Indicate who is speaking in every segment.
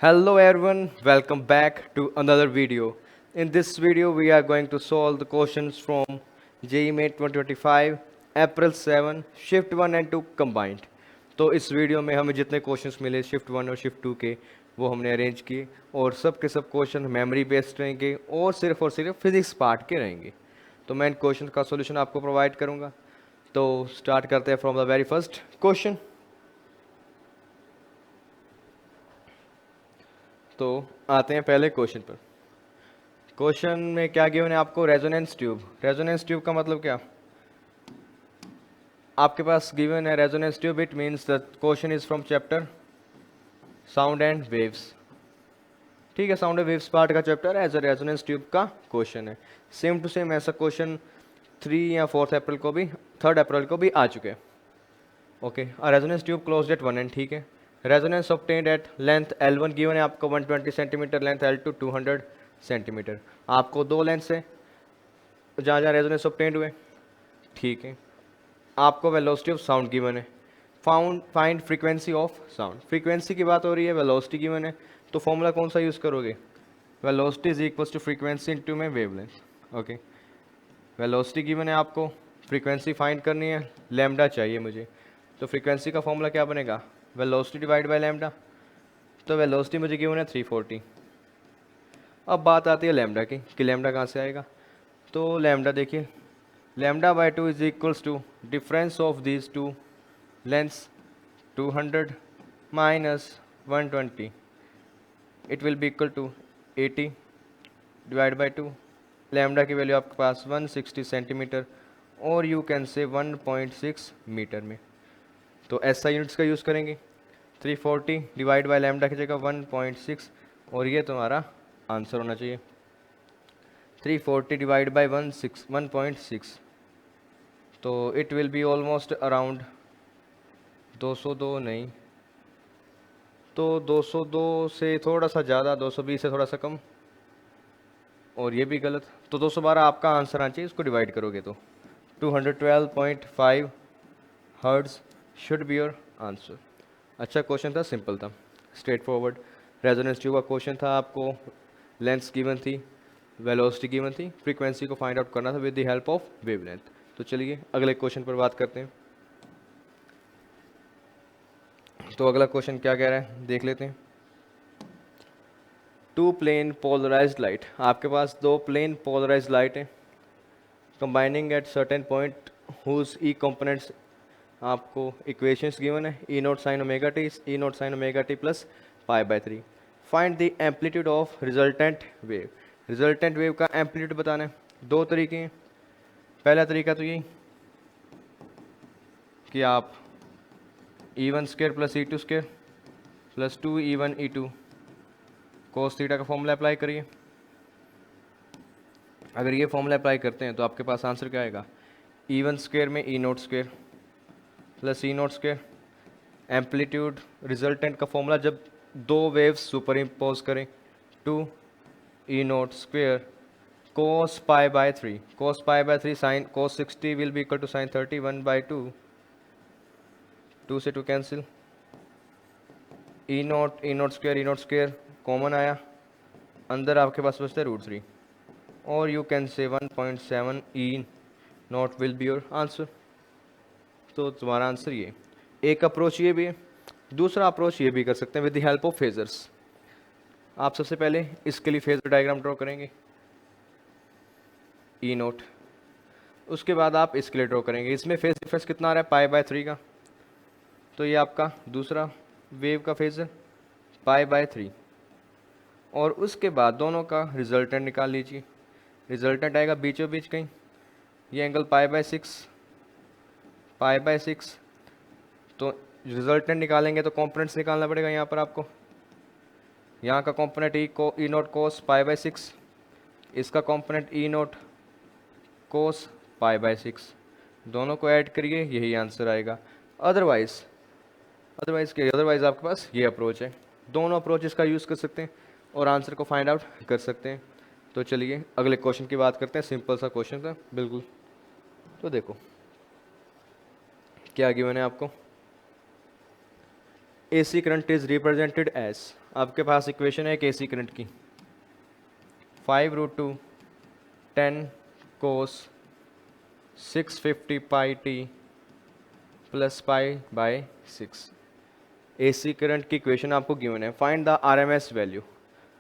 Speaker 1: Hello everyone, welcome back to another video. In this video, we are going to solve the questions from JEE Main 2025, April 7, Shift 1 and 2 combined. तो इस video में हमें जितने questions मिले shift 1 और shift 2 के वो हमने अरेंज किए और सब के सब क्वेश्चन मेमोरी बेस्ड रहेंगे और सिर्फ फिजिक्स पार्ट के रहेंगे। तो मैं इन क्वेश्चन का सॉल्यूशन आपको प्रोवाइड करूँगा। तो स्टार्ट करते हैं from the very first question. तो आते हैं पहले क्वेश्चन पर। क्वेश्चन में क्या गिवन है आपको? Resonance tube. रेजोनेंस ट्यूब का मतलब क्या? आपके पास गिवन है resonance tube, it means the question is from chapter sound and waves. ठीक है, साउंड एंड वेव्स पार्ट का chapter as a resonance tube का क्वेश्चन है। सेम टू सेम ऐसा क्वेश्चन 3 या 4 अप्रैल को भी 3 अप्रैल को भी आ चुके हैं। Okay, resonance tube closed at 1 end ठीक है। Resonance obtained at length L1 given है आपको 120 सेंटीमीटर, लेंथ L2 200 सेंटीमीटर। आपको दो लेंथ से जहाँ जहाँ रेजोनेंस ऑब्टेन्ड हुए, ठीक है। आपको वेलोसिटी ऑफ साउंड गिवन है। Find frequency of sound. Frequency की बात हो रही है, वेलोसिटी गिवन है, तो फॉर्मूला कौन सा यूज़ करोगे? Velocity is equals to frequency into में वेवलेंथ। ओके, वेलोसिटी गिवन है आपको, फ्रीक्वेंसी फाइंड करनी है, लैम्डा चाहिए मुझे। तो फ्रीक्वेंसी का फॉर्मूला क्या बनेगा? Velocity divide by lambda. तो वेलोसिटी मुझे गिवन है 340। अब बात आती है लैम्डा की कि लैम्डा कहाँ से आएगा। तो लैम्डा देखिए, lambda by 2 is equals to difference of these two lengths 200 minus 120, it will be equal to 80 divide by 2। Lambda की वैल्यू आपके पास 160 सेंटीमीटर और यू कैन से 1.6 मीटर में। तो ऐसा यूनिट्स का यूज़ करेंगे। 340 डिवाइड बाय लैम्डा की जगह 1.6 और ये तुम्हारा आंसर होना चाहिए। 340 डिवाइड बाय 1.6, तो it will be almost around 202 नहीं, तो 202 से थोड़ा सा ज़्यादा, 220 से थोड़ा सा कम, और ये भी गलत। तो 212 आपका आंसर आना चाहिए। इसको डिवाइड करोगे तो 212.5 hertz should be your answer. अच्छा क्वेश्चन था, सिंपल था, स्ट्रेट फॉरवर्ड। रेजोनेंस ट्यूब का क्वेश्चन था, आपको लेंथ्स गिवन थी, वेलोसिटी गिवन थी, फ्रीक्वेंसी को फाइंड आउट करना था with the help of wavelength. तो चलिए अगले क्वेश्चन पर बात करते हैं। तो अगला क्वेश्चन क्या कह रहा है देख लेते हैं। Two plane polarized light. आपके पास दो प्लेन पोलराइज्ड लाइट है, combining at certain point whose E components. आपको इक्वेशंस गिवन है, E naught sine omega t, E naught sine omega t plus π/3। Find the amplitude of resultant wave. Resultant wave का amplitude बताना है। दो तरीके हैं। पहला तरीका तो ये कि आप E1 square plus E2 square plus 2E1 E2 cos theta का फॉर्मूला अप्लाई करिए। अगर ये फॉर्मूला अप्लाई करते हैं तो आपके पास आंसर क्या आएगा? E1 स्क्र में E naught square plus E naught square. Amplitude resultant का फॉर्मूला जब दो वेव्स सुपर इम्पोज करें, 2E naught square cos π/3, cos π/3 sine cos 60 will be equal to sine 30, 1/2, 2 से 2 cancel, E naught square common आया, अंदर आपके पास बचता है √3 और यू कैन से 1.7 E note will be your answer. तो तुम्हारा आंसर ये। एक अप्रोच ये भी है, दूसरा अप्रोच ये भी कर सकते हैं with the help of phasors. आप सबसे पहले इसके लिए फेजर डायग्राम ड्रॉ करेंगे, E नोट। उसके बाद आप इसके लिए ड्रॉ करेंगे। इसमें फेज डिफरेंस कितना आ रहा है? π/3 का। तो ये आपका दूसरा वेव का फेजर π/3, और उसके बाद दोनों का रिजल्टेंट निकाल लीजिए। रिजल्टेंट आएगा बीचों बीच कहीं, ये एंगल π/6। तो रिजल्टेंट निकालेंगे तो कॉम्पोनेंट्स निकालना पड़ेगा यहाँ पर आपको। यहाँ का कॉम्पोनेंट ई नोट कोस π/6, इसका कॉम्पोनेंट ई नोट कोस π/6, दोनों को ऐड करिए, यही आंसर आएगा। अदरवाइज आपके पास ये अप्रोच है। दोनों अप्रोच इसका यूज़ कर सकते हैं और आंसर को फाइंड आउट कर सकते हैं। तो चलिए अगले क्वेश्चन की बात करते हैं। सिंपल सा क्वेश्चन था बिल्कुल। तो देखो क्या गिवन है आपको। AC current is represented as. आपके पास इक्वेशन है एक एसी करंट की, 5√2 10 cos 650 pi t plus pi by 6। AC current की इक्वेशन आपको गिवन है, फाइंड द आरएमएस वैल्यू।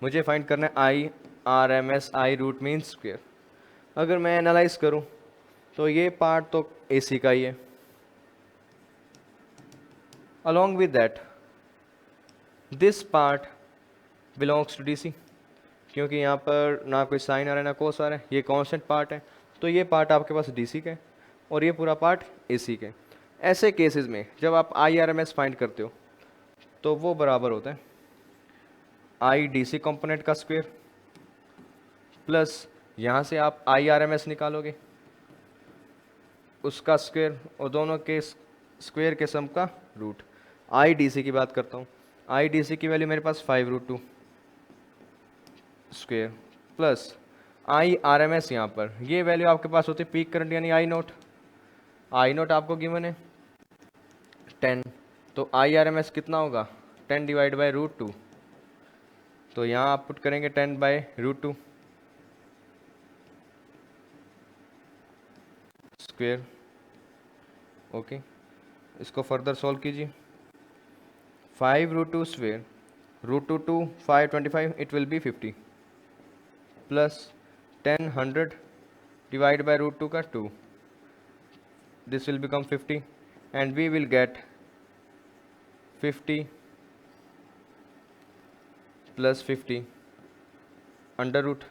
Speaker 1: मुझे फाइंड करना है I RMS, I root mean square. अगर मैं एनालाइज करूं तो ये पार्ट तो एसी का ही है, along with that this part belongs to DC, क्योंकि यहाँ पर ना कोई साइन आ रहा है ना कोस आ रहा है, ये कांस्टेंट पार्ट है, तो ये पार्ट आपके पास DC का है और ये पूरा पार्ट AC का है। ऐसे केसेस में जब आप IRMS फाइंड करते हो तो वो बराबर होता है आई DC कंपोनेंट का स्क्वायर प्लस यहाँ से आप IRMS निकालोगे उसका स्क्वायर और दोनों के स्क्वायर के सम का रूट। आई DC की बात करता हूँ, आई DC की वैल्यू मेरे पास 5√2 स्क्वायर प्लस आई RMS, यहाँ पर ये वैल्यू आपके पास होती है पीक करंट यानी आई नोट आपको गिवन है 10, तो आई RMS कितना होगा 10 डिवाइड बाई √2, तो यहाँ आप पुट करेंगे 10 बाई √2 स्क्वायर। ओके, इसको फर्दर सॉल्व कीजिए, 5√2 square √2 2 5 25 it will be 50 plus 10 100 divide by √2 का 2, this will become 50 and we will get 50 plus 50 under root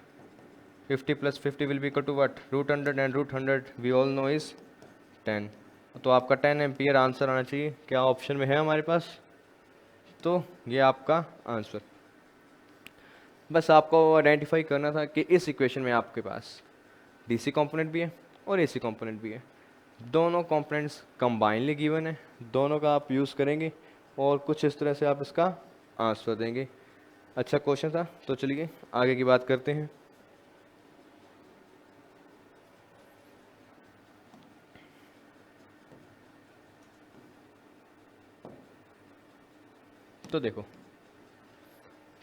Speaker 1: 50 plus 50 will be equal to what √100 and √100 we all know is 10। तो आपका 10 ampere answer आना चाहिए, क्या option में है हमारे पास, तो ये आपका आंसर। बस आपको आइडेंटिफाई करना था कि इस इक्वेशन में आपके पास डीसी कंपोनेंट भी है और एसी कंपोनेंट भी है, दोनों कंपोनेंट्स कंबाइनली गिवन है, दोनों का आप यूज़ करेंगे और कुछ इस तरह से आप इसका आंसर देंगे। अच्छा क्वेश्चन था, तो चलिए आगे की बात करते हैं। तो देखो,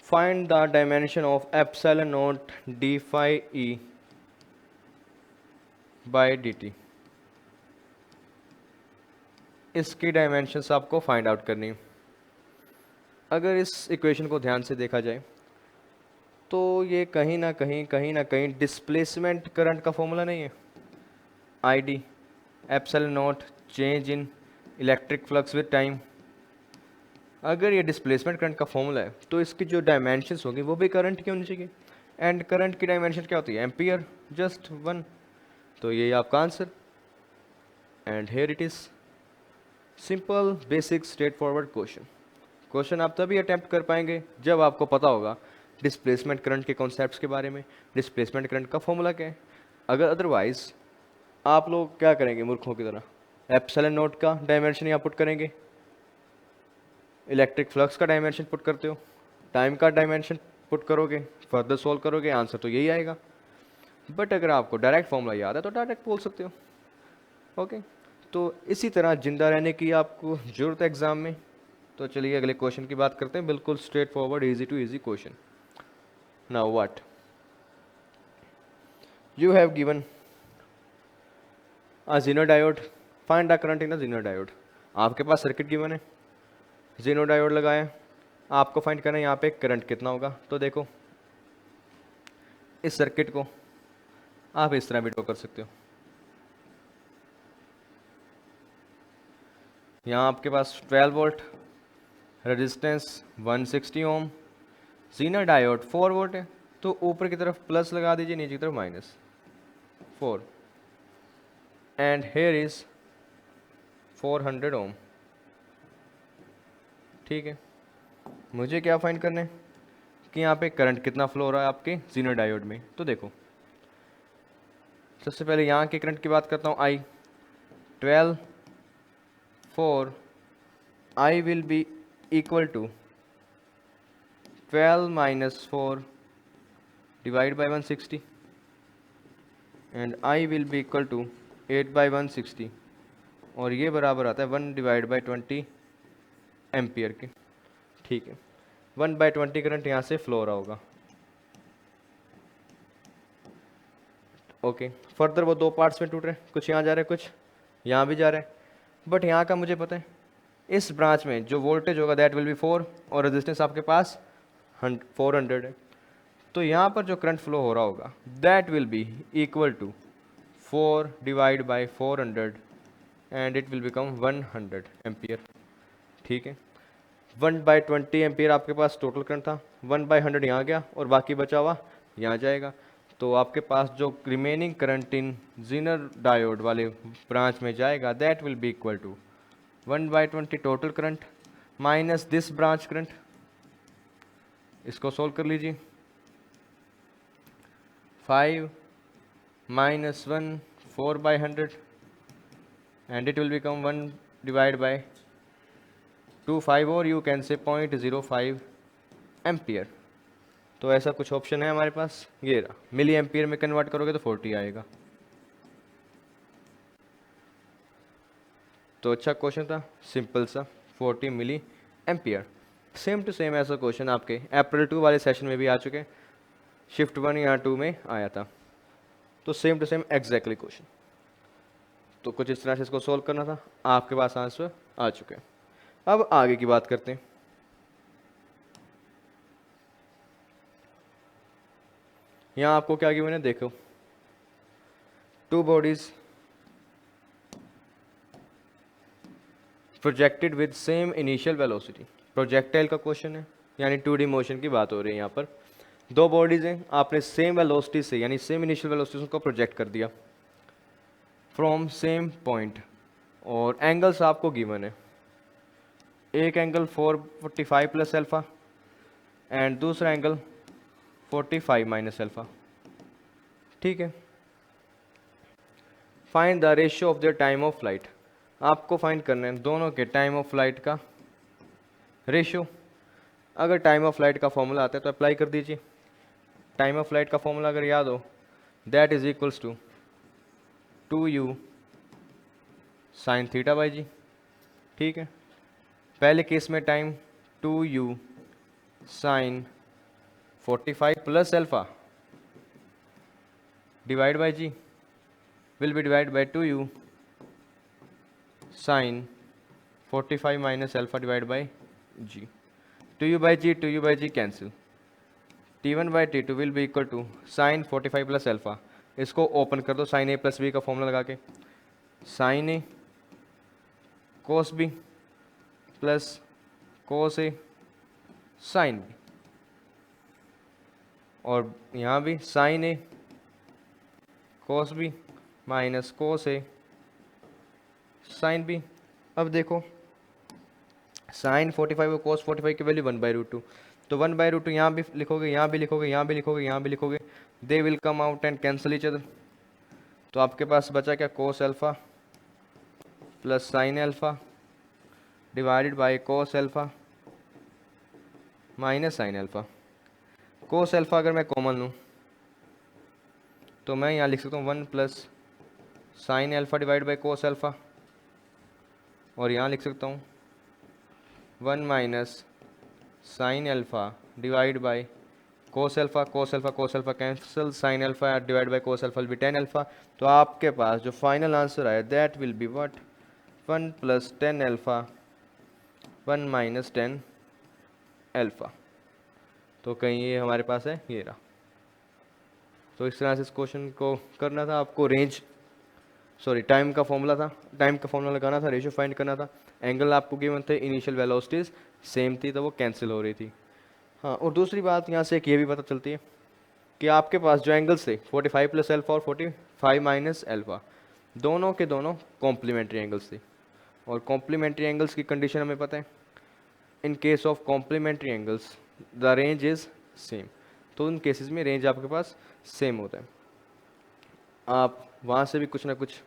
Speaker 1: find the dimension of epsilon naught d phi E by d t. इसकी डायमेंशंस आपको फाइंड आउट करनी है। अगर इस इक्वेशन को ध्यान से देखा जाए तो ये कहीं ना कहीं डिस्प्लेसमेंट करंट का फॉर्मूला नहीं है, I D epsilon not change in electric flux with time. अगर ये डिस्प्लेसमेंट करंट का फॉर्मूला है तो इसकी जो डायमेंशंस होगी वो भी करंट की होनी चाहिए, एंड करंट की डायमेंशन क्या होती है एम्पियर, जस्ट 1, तो ये आपका answer. And here it is simple basic straightforward question आप तभी अटेम्प्ट कर पाएंगे जब आपको पता होगा डिस्प्लेसमेंट करंट के कॉन्सेप्ट्स के बारे में, डिस्प्लेसमेंट करंट का फॉर्मूला क्या है। अगर अदरवाइज आप लोग क्या करेंगे मूर्खों की तरह, एप्सिलॉन नॉट का डायमेंशन यहाँ पुट करेंगे, इलेक्ट्रिक फ्लक्स का डायमेंशन पुट करते हो, टाइम का डायमेंशन पुट करोगे, फर्दर सॉल्व करोगे, आंसर तो यही आएगा। बट अगर आपको डायरेक्ट फॉर्मूला याद है तो डायरेक्ट बोल सकते हो। ओके, तो इसी तरह जिंदा रहने की आपको जरूरत है एग्जाम में। तो चलिए अगले क्वेश्चन की बात करते हैं, बिल्कुल straight forward easy to easy question. Now what you have given a zener diode, find the current in a zener diode. आपके पास सर्किट गिवन है, ज़ीनो डायोड लगाया, आपको फाइंड करना है यहाँ पे करंट कितना होगा। तो देखो इस सर्किट को आप इस तरह भी ड्रॉ कर सकते हो, यहाँ आपके पास 12 वोल्ट, रेजिस्टेंस 160 ओम, ज़ीनो डायोड 4 वोल्ट है, तो ऊपर की तरफ प्लस लगा दीजिए, नीचे की तरफ -4, एंड हेयर इज 400 ओम। ठीक है, मुझे क्या फाइंड करना है कि यहाँ पे करंट कितना फ्लो हो रहा है आपके ज़ीनो डायोड में। तो देखो सबसे पहले यहाँ के करंट की बात करता हूँ, I 12 4 I will be equal to 12 minus 4 divide by 160 and I will be equal to 8 by 160, और ये बराबर आता है 1 डिवाइड बाई 20 एम्पियर के। ठीक है, 1/20 करंट यहाँ से फ्लो हो रहा होगा। ओके, फर्दर वो 2 पार्ट्स में टूट रहे हैं, कुछ यहाँ जा रहे हैं, कुछ यहाँ भी जा रहे हैं। बट यहाँ का मुझे पता है इस ब्रांच में जो वोल्टेज होगा दैट विल बी 4 और रेजिस्टेंस आपके पास 400 है। तो यहाँ पर जो करंट फ्लो हो रहा होगा that will be equal to 4 divide by 400 and it will become 100 ampere. ठीक है, 1/20 एम्पियर आपके पास टोटल करंट था, 1/100 यहाँ गया और बाकी बचा हुआ यहाँ जाएगा। तो आपके पास जो remaining current in Zener diode वाले ब्रांच में जाएगा that will be equal to 1/20 total current minus this branch current. इसको सोल्व कर लीजिए, 5 minus 1 4/100 and it will become 1 divided by 25 or you can say 0.05 ampere. तो ऐसा कुछ ऑप्शन है हमारे पास, ये रहा। मिली एम्पियर में कन्वर्ट करोगे तो 40 आएगा। तो अच्छा क्वेश्चन था, सिंपल सा, 40 milliampere. Same to same ऐसा क्वेश्चन आपके अप्रैल 2 वाले सेशन में भी आ चुके, शिफ्ट 1 या 2 में आया था। तो same to same exactly question. तो कुछ इस तरह से इसको सोल्व करना था, आपके पास आंसर आ चुके हैं। अब आगे की बात करते हैं। यहाँ आपको क्या गिवन है, देखो 2 bodies projected with same initial velocity. Projectile का क्वेश्चन है, यानी 2D मोशन की बात हो रही है। यहाँ पर 2 बॉडीज हैं, आपने सेम वेलोसिटी से यानी सेम इनिशियल वेलोसिटी से उनको प्रोजेक्ट कर दिया फ्रॉम सेम पॉइंट, और एंगल्स आपको गिवन है। एक एंगल 445 प्लस अल्फा एंड दूसरा एंगल 45 माइनस अल्फा। ठीक है, find the ratio of the time of flight. आपको फाइंड करना है दोनों के टाइम ऑफ फ्लाइट का रेशियो। अगर टाइम ऑफ फ्लाइट का फॉर्मूला आता है तो अप्लाई कर दीजिए। टाइम ऑफ फ्लाइट का फॉर्मूला अगर याद हो that is equals to 2u sine theta by g. ठीक है, पहले केस में time 2u sine 45 plus alpha divide by g will be divide by 2u sine 45 minus alpha divide by g. 2u by g cancel, t1 by t2 will be equal to sine 45 plus alpha. इसको open कर दो sine A plus B का formula लगा के, sine A cos B plus cos A sine B, और यहाँ भी sine A cos B minus cos A sine B. अब देखो साइन 45 और कोस 45 की वैल्यू 1/√2, तो 1/√2 यहाँ भी लिखोगे, यहाँ भी लिखोगे, यहाँ भी लिखोगे, यहाँ भी लिखोगे, they will come out and cancel each other. तो आपके पास बचा क्या, cos alpha plus sine alpha divided by cos alpha minus sine alpha. Cos alpha अगर मैं कॉमन लूँ तो मैं यहाँ लिख सकता हूँ 1 plus sine alpha divide by cos alpha, और यहाँ लिख सकता हूँ 1 minus sine alpha divide by cos alpha. Cos alpha cos alpha cancel, sine alpha divide by cos alpha will be tan alpha. तो आपके पास जो फाइनल आंसर आया that will be what, 1 plus tan alpha 1 minus tan alpha. तो कहीं ये हमारे पास है, ये रहा। तो इस तरह से इस क्वेश्चन को करना था आपको। रेंज सॉरी टाइम का फॉर्मूला था, टाइम का फॉर्मूला लगाना था, रेशियो फाइंड करना था, एंगल आपको गिवन थे, इनिशियल वेलोसिटीज सेम थी तो वो कैंसिल हो रही थी। हाँ, और दूसरी बात यहाँ से एक ये भी पता चलती है कि आपके पास जो एंगल्स थे 45 प्लस अल्फा और 45 माइनस अल्फा, दोनों के दोनों कॉम्प्लीमेंट्री एंगल्स थे, और कॉम्प्लीमेंट्री एंगल्स की कंडीशन हमें पता है, in case of complementary angles the range is same. तो उन केसेस में रेंज आपके पास सेम होता है, आप वहाँ से भी कुछ ना कुछ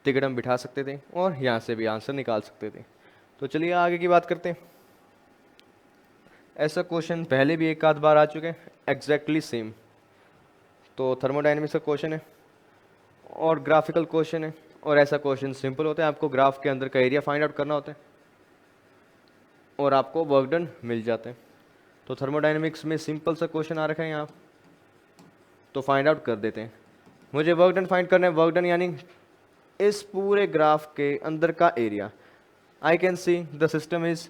Speaker 1: तिकड़म बिठा सकते थे और यहाँ से भी आंसर निकाल सकते थे। तो चलिए आगे की बात करते हैं। ऐसा क्वेश्चन पहले भी एक आध बार आ चुके हैं एग्जैक्टली सेम। तो थर्मोडायनेमिक्स का क्वेश्चन है और ग्राफिकल क्वेश्चन है, और ऐसा क्वेश्चन सिंपल होता है, आपको ग्राफ के अंदर का एरिया फाइंड आउट करना होता है और आपको वर्क डन मिल जाते हैं। तो थर्मोडाइनमिक्स में सिंपल सा क्वेश्चन आ रखा है यहाँ, तो फाइंड आउट कर देते हैं। मुझे वर्क डन फाइंड करना है। वर्क डन यानी इस पूरे ग्राफ के अंदर का area. I can see the system is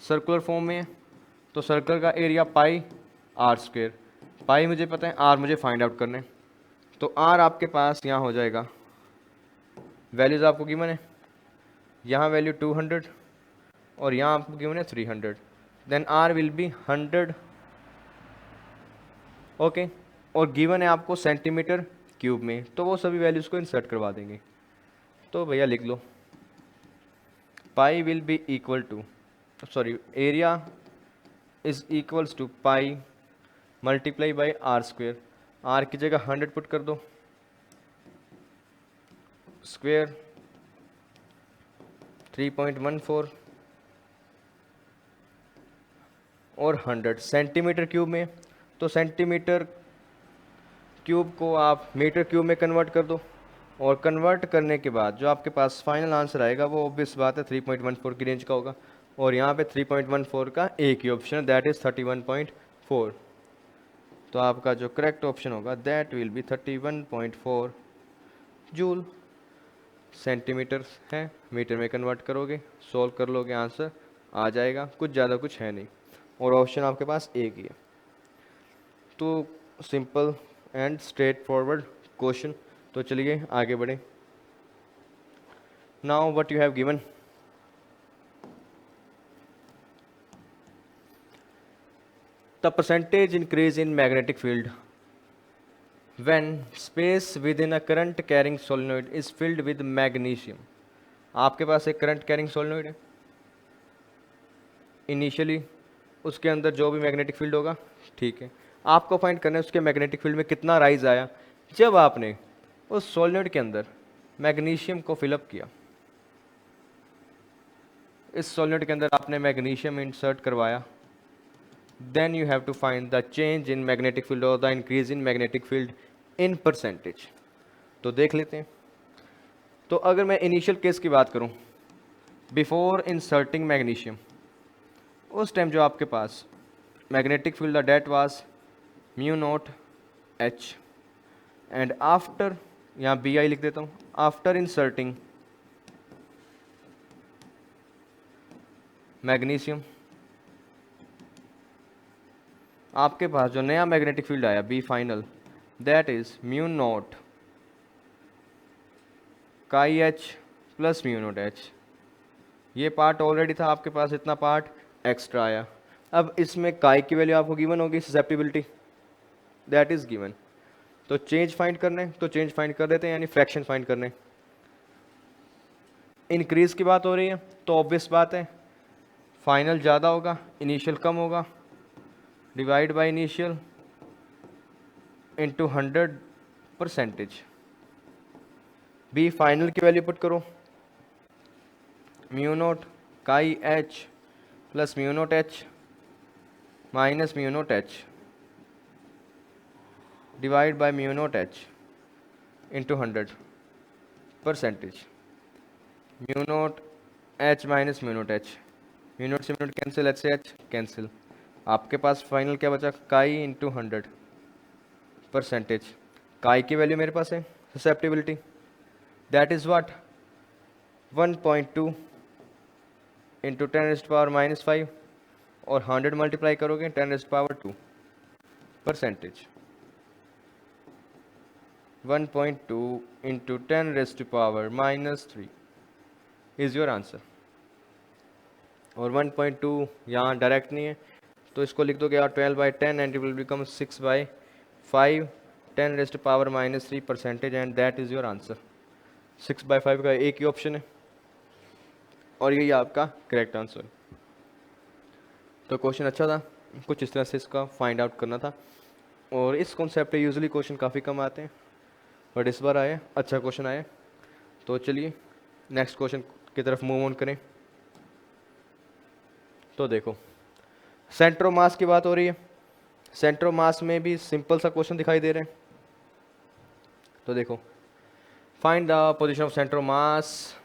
Speaker 1: circular form में है, तो सर्कल का एरिया पाई आर स्क्वेयर। पाई मुझे पता है, आर मुझे फाइंड आउट करना है। तो आर आपके पास यहाँ हो जाएगा, वैल्यूज आपको गिवन है, यहाँ वैल्यू 200 और यहाँ आपको गिवन है 300, then R will be 100, okay. और गिवन है आपको सेंटीमीटर क्यूब में, तो वो सभी वैल्यूज़ को इंसर्ट करवा देंगे। तो भैया लिख लो, pi will be equal to, sorry, area is equals to pi multiply by R square. R की जगह 100 पुट कर दो, स्क्वेयर 3.14 और 100 सेंटीमीटर क्यूब में। तो सेंटीमीटर क्यूब को आप मीटर क्यूब में कन्वर्ट कर दो, और कन्वर्ट करने के बाद जो आपके पास फाइनल आंसर आएगा वो ऑब्वियस बात है 3.14 की रेंज का होगा। और यहाँ पे 3.14 का एक ही ऑप्शन है, दैट इज़ 31.4। तो आपका जो करेक्ट ऑप्शन होगा that will B 31.4 joule. Centimetre है, मीटर में कन्वर्ट करोगे, सॉल्व कर लोगे, आंसर आ जाएगा। कुछ ज़्यादा कुछ है नहीं, और ऑप्शन आपके पास एक ही है। तो simple and straight forward question. तो चलिए आगे बढ़ें। Now what you have given, the percentage increase in magnetic field when space within a current carrying solenoid is filled with magnesium। आपके पास एक करंट कैरिंग सोलेनोइड है, इनिशियली उसके अंदर जो भी मैग्नेटिक फील्ड होगा, ठीक है, आपको फाइंड करना है उसके मैग्नेटिक फील्ड में कितना राइज आया जब आपने उस सोलेनोइड के अंदर मैग्नीशियम को फिलअप किया। इस सोलेनोइड के अंदर आपने मैग्नीशियम इंसर्ट करवाया, then you have to find the change in magnetic field और the increase in magnetic field in percentage. तो देख लेते हैं। तो अगर मैं इनिशियल केस की बात करूं, बिफोर इंसर्टिंग मैग्नीशियम, उस टाइम जो आपके पास magnetic field that was mu naught H, and after, यहाँ बी आई लिख देता हूँ, आफ्टर इंसर्टिंग मैग्नीशियम आपके पास जो नया मैग्नेटिक फील्ड आया B final, that is mu naught chi H plus mu naught H. ये पार्ट ऑलरेडी था आपके पास, इतना पार्ट एक्स्ट्रा आया। अब इसमें काई की वैल्यू आपको गिवन होगी, ससेप्टिबिलिटी दैट इज गिवन। तो चेंज फाइंड करने, तो चेंज फाइंड कर देते हैं, यानी फ्रैक्शन फाइंड करने। इंक्रीज की बात हो रही है तो ऑब्वियस बात है फाइनल ज़्यादा होगा, इनिशियल कम होगा, divide by initial into 100%। B final की वैल्यू पुट करो, mu naught chi H plus mu naught H minus mu naught H divide by mu naught H into 100%। Mu naught H minus mu naught H, mu naught से mu naught cancel, H से H cancel, आपके पास final क्या बचा, काई into 100%। काई की value मेरे पास है susceptibility, that is what 1.2 into 10⁻⁻5, और 100 मल्टीप्लाई करोगे 10⁻²%। 1.2 इंटू 10⁻³ इज योर आंसर। और 1.2 यहाँ डायरेक्ट नहीं है, तो इसको लिख दोगे यार 12/10 and it will become 6/5 10⁻³ and that is your answer. 6/5 का एक ही ऑप्शन है और यही आपका करेक्ट आंसर। तो क्वेश्चन अच्छा था, कुछ इस तरह से इसका फाइंड आउट करना था। और इस कॉन्सेप्ट पे यूजुअली क्वेश्चन काफ़ी कम आते हैं, बट इस बार आए, अच्छा क्वेश्चन आया। तो चलिए नेक्स्ट क्वेश्चन की तरफ मूव ऑन करें। तो देखो सेंटर ऑफ मास की बात हो रही है, सेंटर ऑफ मास में भी सिंपल सा क्वेश्चन दिखाई दे रहे हैं। तो देखो find the position of centre of मास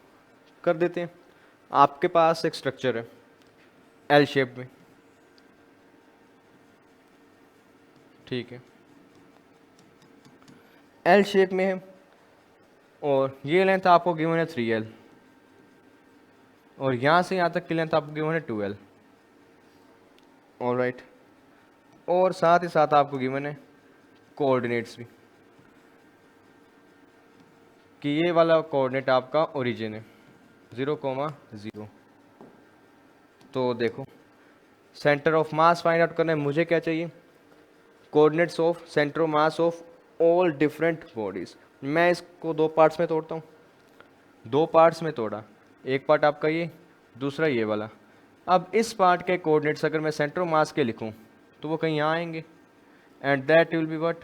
Speaker 1: कर देते हैं। आपके पास एक स्ट्रक्चर है एल शेप में, ठीक है, एल शेप में है और ये लेंथ आपको गिवन है 3L और यहाँ से यहाँ तक की लेंथ आपको गिवन है 2L। ऑलराइट, और साथ ही साथ आपको गिवन है कोऑर्डिनेट्स भी कि ये वाला कोऑर्डिनेट आपका ओरिजिन है 0,0। तो देखो centre of mass find out करना है, मुझे क्या चाहिए, coordinates of centre of mass of all different bodies. मैं इसको दो पार्ट्स में तोड़ता हूँ, दो पार्ट्स में तोड़ा, एक पार्ट आपका ये, दूसरा ये वाला। अब इस पार्ट के कोऑर्डिनेट्स अगर मैं सेंटर ऑफ मास के लिखूं तो वो कहीं यहाँ आएंगे and that will be what,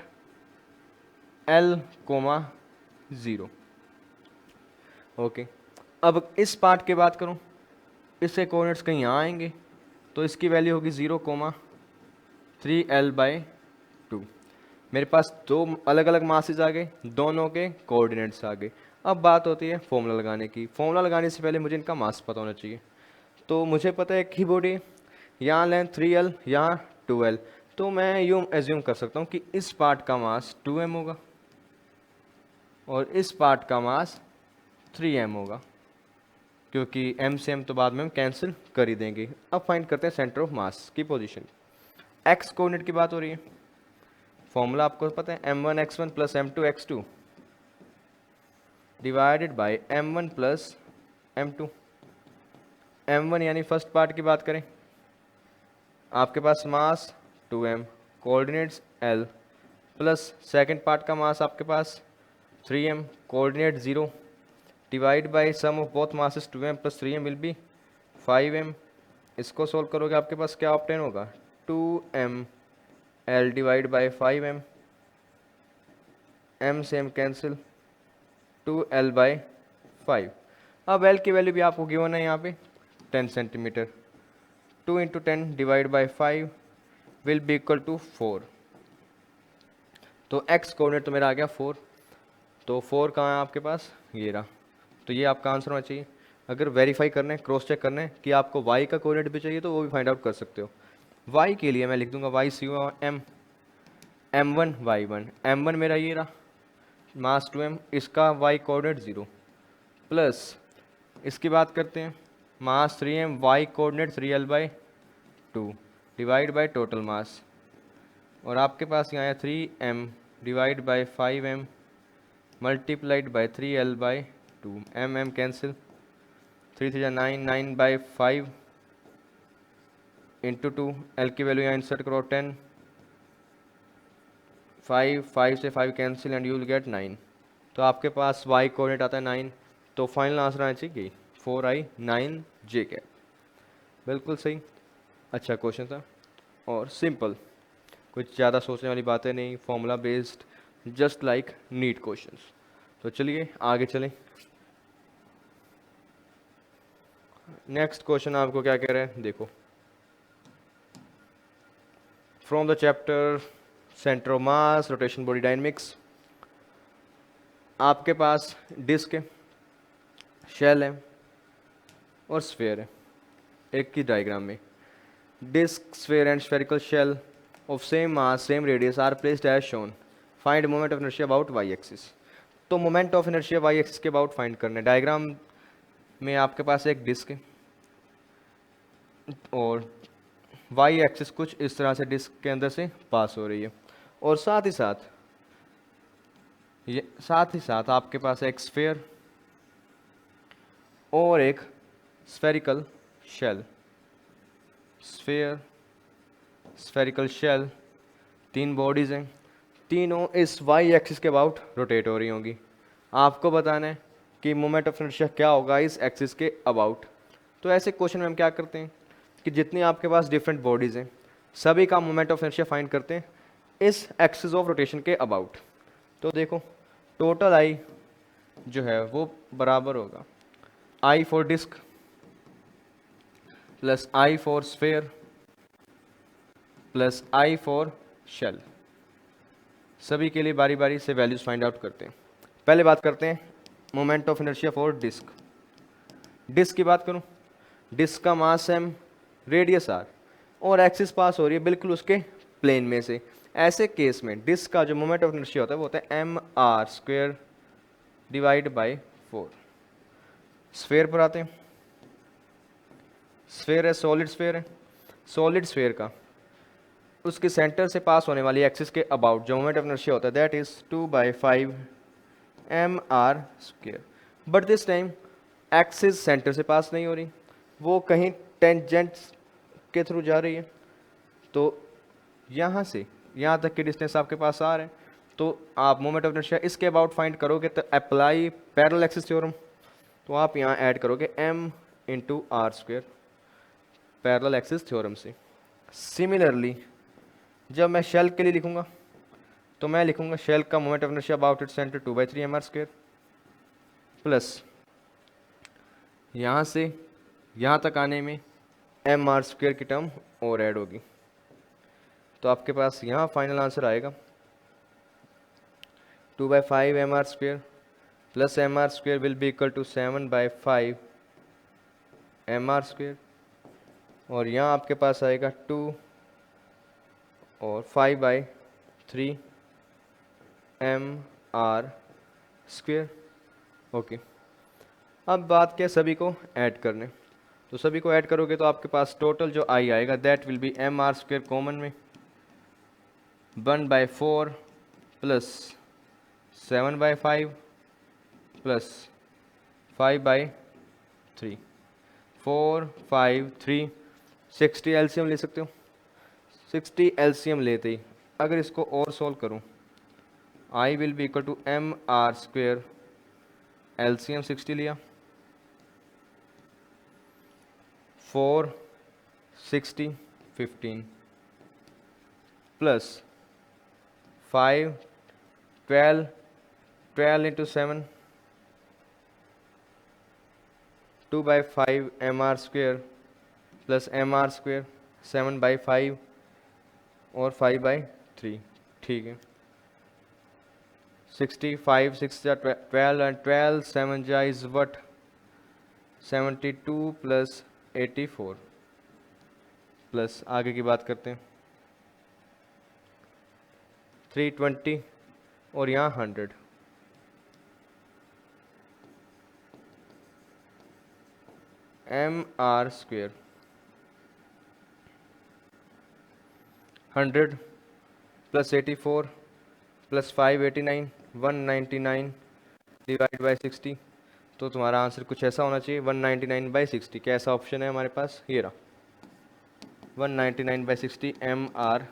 Speaker 1: L,0। Okay, अब इस पार्ट की बात करूं, इसके कोऑर्डिनेट्स कहीं यहाँ आएंगे तो इसकी वैल्यू होगी 0,3L/2। मेरे पास दो अलग अलग मासेस आ गए, दोनों के कोऑर्डिनेट्स आ गए। अब बात होती है फॉर्मूला लगाने की। फॉर्मूला लगाने से पहले मुझे इनका मास पता होना चाहिए। तो मुझे पता है कि बॉडी यहाँ लेंथ 3L, यहाँ 2L, तो मैं यूँ एज्यूम कर सकता हूँ कि इस पार्ट का मास 2m होगा और इस पार्ट का मास 3m होगा, क्योंकि m से m तो बाद में हम कैंसिल कर ही देंगे। अब फाइंड करते हैं सेंटर ऑफ मास की पोजीशन। x कोऑर्डिनेट की बात हो रही है, फॉर्मूला आपको पता है m1 x1 plus m2 x2 divided by m1 plus m2। m1 यानी फर्स्ट पार्ट की बात करें, आपके पास mass 2m, coordinates l, plus second part का मास आपके पास 3m, coordinate 0, divide by sum of both masses 2m plus 3m will be 5m। इसको सोल्व करोगे आपके पास क्या ऑब्टेन होगा, 2m l divide by 5m, m से m कैंसिल, 2l बाय 5। अब l की वैल्यू भी आपको गिवन है यहाँ पे 10 centimetre, 2 into 10 divide by 5 will be equal to 4। तो x कोऑर्डिनेट तो मेरा आ गया 4, तो 4 कहाँ है आपके पास, ये रहा। तो ये आपका आंसर होना चाहिए। अगर वेरीफाई करना है, क्रॉस चेक करना है कि आपको y का कोऑर्डिनेट भी चाहिए तो वो भी फाइंड आउट कर सकते हो। y के लिए मैं लिख दूंगा y c m, m1 y1, m1 मेरा ये रहा मास 2m, इसका y कोऑर्डिनेट 0, प्लस इसकी बात करते हैं मास 3m, y coordinate 3l/2 divide by total mass, और आपके पास यहाँ है 3m divide by 5m multiplied by 3l/2, m cancel, 3 3 9, 9/5 into 2, l की वैल्यू यहाँ इंसर्ट करो 10, 5 से 5 cancel and you will gate 9। तो आपके पास y कोऑर्डिनेट आता है 9, तो फाइनल आंसर आना चाहिए 4i 9j कैप। बिल्कुल सही, अच्छा क्वेश्चन था और सिंपल, कुछ ज़्यादा सोचने वाली बातें नहीं, formula based, just like NEET questions. तो चलिए आगे चलें। नेक्स्ट क्वेश्चन आपको क्या कह रहा है, देखो, from the chapter centre of mass rotation body dynamics, आपके पास डिस्क है, शेल है और स्फीयर है। एक की डायग्राम में disc, sphere and spherical shell of same mass same radius are placed as shown, find moment of inertia about Y axis. तो moment of inertia Y axis के अबाउट फाइंड करना है। डायग्राम में आपके पास एक डिस्क है और वाई एक्सिस कुछ इस तरह से डिस्क के अंदर से पास हो रही है, और साथ ही साथ आपके पास एक स्फीयर और एक spherical shell, sphere, spherical shell, तीन बॉडीज हैं, तीनों इस वाई एक्सिस के अबाउट रोटेट हो रही होंगी। आपको बताना है कि मोमेंट ऑफ इनर्शिया क्या होगा इस एक्सिस के अबाउट। तो ऐसे क्वेश्चन में हम क्या करते हैं कि जितनी आपके पास डिफरेंट बॉडीज़ हैं सभी का मोमेंट ऑफ इनर्शिया फाइंड करते हैं इस एक्सिस ऑफ रोटेशन के अबाउट। तो देखो टोटल आई जो है वो बराबर होगा I for disc plus I for sphere plus I for shell. सभी के लिए बारी बारी से वैल्यूज फाइंड आउट करते हैं। पहले बात करते हैं moment of inertia for disc. Disc की बात करूं, डिस्क का मास m, रेडियस r और एक्सिस पास हो रही है बिल्कुल उसके प्लेन में से। ऐसे केस में डिस्क का जो मोमेंट ऑफ इनर्शिया होता है वो होता है mr² डिवाइड बाई 4। स्फेयर पर आते हैं। स्फेयर है, सॉलिड स्फेयर है। सॉलिड स्फेयर का उसके सेंटर से पास होने वाली एक्सिस के अबाउट जो मोमेंट ऑफ इनर्शिया होता है that is 2/5 mr²। But this time axis centre से पास नहीं हो रही, वो कहीं टेंजेंट के थ्रू जा रही है। तो यहाँ से यहाँ तक की डिस्टेंस आपके पास आ रहा है, तो आप मोमेंट ऑफ इनर्शिया इसके अबाउट फाइंड करोगे तो अप्लाई पैरेलल एक्सिस थ्योरम। तो आप यहाँ ऐड करोगे m into r² parallel axis theorem से। सिमिलरली जब मैं शेल के लिए लिखूंगा तो मैं लिखूंगा शेल का moment of inertia about it centre 2/3 mr² plus यहाँ से यहाँ तक आने में mr² की टर्म और ऐड होगी। तो आपके पास यहाँ फाइनल आंसर आएगा 2/5 mr² plus mr² will be equal to 7/5 mr²। और यहाँ आपके पास आएगा 2 और 5/3 mr²। ओके, अब बात क्या सभी को ऐड करने। तो सभी को ऐड करोगे तो आपके पास टोटल जो आई आएगा that will B mr² common में 1/4 प्लस 7/5 प्लस 5/3 4 5 3 60 एलसीएम ले सकते हो। 60 एलसीएम लेते ही अगर इसको और सोल्व करूं I will be equal to mr²। LCM 60 लिया, 4 60 15 plus 5 12 12 into 7 2/5 mr² plus mr² 7/5 और 5/3। ठीक है, 65 6 जा 12 and 12 7 जा इज वट 72 प्लस 84 प्लस आगे की बात करते हैं 320 और यहाँ 100। mr² 100 plus 84 plus 589 199 divide by 60। तो तुम्हारा आंसर कुछ ऐसा होना चाहिए 199/60। कैसा ऑप्शन है हमारे पास, ये रहा 199/60 mr²।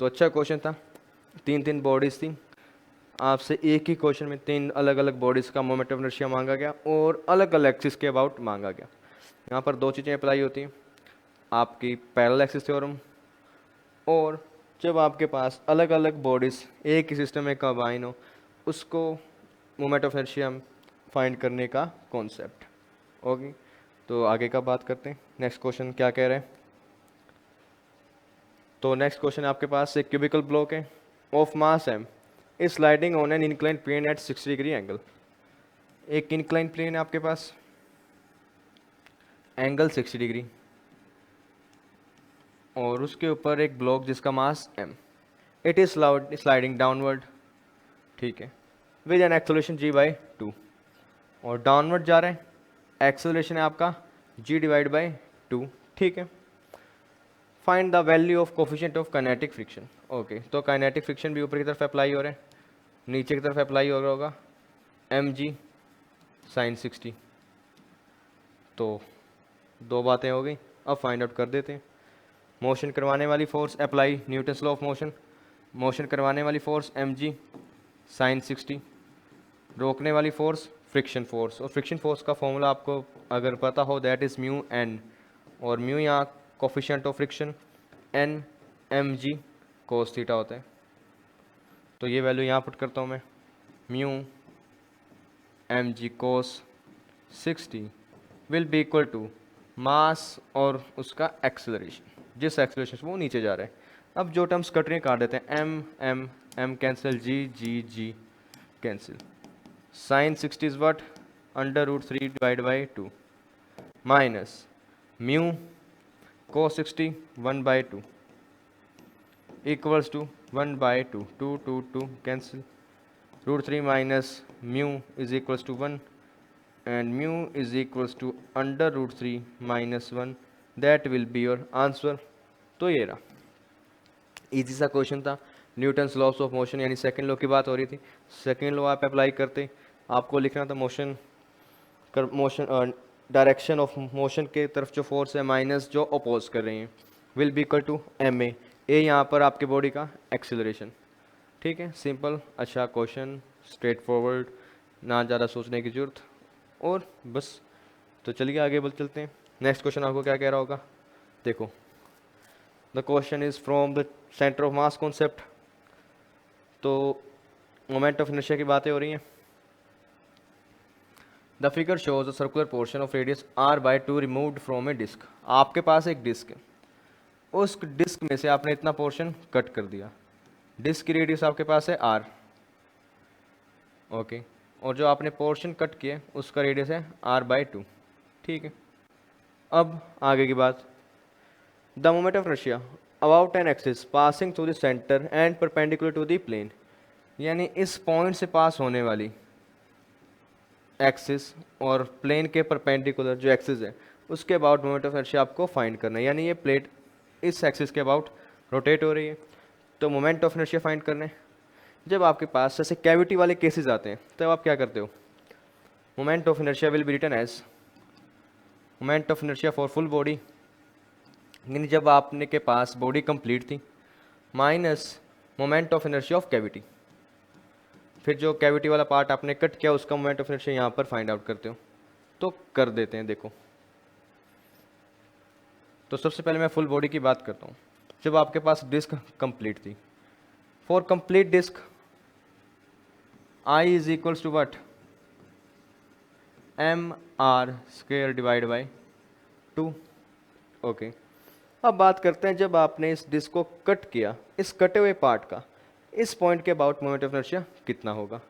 Speaker 1: तो अच्छा क्वेश्चन था, 3 बॉडीज थी, आपसे एक ही क्वेश्चन में 3 अलग अलग बॉडीज का मोमेंट ऑफ इनर्शिया मांगा गया और अलग अलग एक्सिस के अबाउट मांगा गया। यहाँ पर 2 चीज़ें अप्लाई होती हैं, आपकी पैरेलल एक्सिस थ्योरम और जब आपके पास अलग अलग बॉडीज एक ही सिस्टम में कंबाइन हो उसको मोमेंट ऑफ इनर्शिया फाइंड करने का कॉन्सेप्ट। ओके, तो आगे का बात करते हैं। नेक्स्ट क्वेश्चन क्या कह रहे हैं। तो नेक्स्ट क्वेश्चन आपके पास एक क्यूबिकल ब्लॉक है of mass m is sliding on an incline plane at 60 degree angle. एक इंक्लाइन प्लेन है आपके पास, एंगल 60 डिग्री, और उसके ऊपर एक ब्लॉक जिसका मास m। It is sliding downward, ठीक है, विद एन एक्सेलरेशन g/2 और डाउनवर्ड जा रहा है, एक्सेलरेशन है आपका g/2। ठीक है, find the value of coefficient of kinetic friction. Okay, तो काइनेटिक फ्रिक्शन भी ऊपर की तरफ अप्लाई हो रहा है, नीचे की तरफ अप्लाई हो रहा होगा mg sin 60। तो 2 बातें हो गई, अब फाइंड आउट कर देते हैं। मोशन करवाने वाली force apply Newton's law of motion, motion करवाने वाली फोर्स mg sin 60, रोकने वाली फोर्स फ्रिक्शन फोर्स, और फ्रिक्शन फोर्स का फॉर्मूला आपको अगर पता हो दैट इज़ म्यू n, और म्यू यहाँ coefficient of friction n mg cos theta होता है। तो ये वैल्यू यहाँ पुट करता हूँ मैं, mu mg cos 60 will be equal to mass और उसका एक्सेलरेशन, जिस एक्सेलरेशन से वो नीचे जा रहा है। अब जो टर्म्स कट रहे हैं काट देते हैं, m cancel, g cancel, sine 60 is what √3 divide by 2 minus mu cos 60 1/2 equals to 1/2, 2 2 2 cancel, √3 minus mu is equals to 1 and mu is equals to under √3 minus 1, that will be your answer. तो ये रहा, easy सा question था। Newton's laws of motion यानी second law की बात हो रही थी। सेकंड लॉ आप अप्लाई करते, आपको लिखना था मोशन डायरेक्शन ऑफ मोशन के तरफ जो फोर्स है माइनस जो अपोज कर रहे हैं will be equal to m a यहाँ पर आपके बॉडी का एक्सेलरेशन। ठीक है, सिंपल अच्छा क्वेश्चन, स्ट्रेट फॉरवर्ड, ना ज़्यादा सोचने की जरूरत, और बस। तो चलिए आगे बढ़ चलते हैं। नेक्स्ट क्वेश्चन आपको क्या कह रहा होगा, देखो। The question is from the centre of mass concept. तो मोमेंट ऑफ इनर्शिया की बातें हो रही हैं। The figure shows a circular portion of radius r/2 removed from a disc. आपके पास एक डिस्क है, उस डिस्क में से आपने इतना पोर्शन कट कर दिया। डिस्क की रेडियस आपके पास है r, ओके, और जो आपने पोर्शन कट किया उसका रेडियस है r/2। ठीक है, अब आगे की बात। The moment of inertia about an axis passing through the centre and perpendicular to the plane, यानी इस पॉइंट से पास होने वाली एक्सिस और प्लेन के परपेंडिकुलर जो एक्सिस है उसके अबाउट मोमेंट ऑफ इनर्शिया आपको फाइंड करना है। यानी ये प्लेट इस एक्सिस के अबाउट रोटेट हो रही है, तो मोमेंट ऑफ इनर्शिया फाइंड करना है। जब आपके पास जैसे कैविटी वाले केसेस आते हैं तब आप क्या करते हो, moment of inertia will be written as moment of inertia for full body, यानी जब आपने के पास बॉडी कंप्लीट थी, minus moment of inertia of cavity. फिर जो कैविटी वाला पार्ट आपने कट किया उसका मोमेंट ऑफ इनर्शिया यहाँ पर फाइंड आउट करते हो। तो कर देते हैं, देखो। तो सबसे पहले मैं फुल बॉडी की बात करता हूँ। जब आपके पास डिस्क कंप्लीट थी, for complete disc I is equals to what, mr² divide by 2। Okay, अब बात करते हैं जब आपने इस डिस्क को कट किया, इस कटे हुए पार्ट का इस पॉइंट के अबाउट मोमेंट ऑफ इनर्शिया कितना होगा।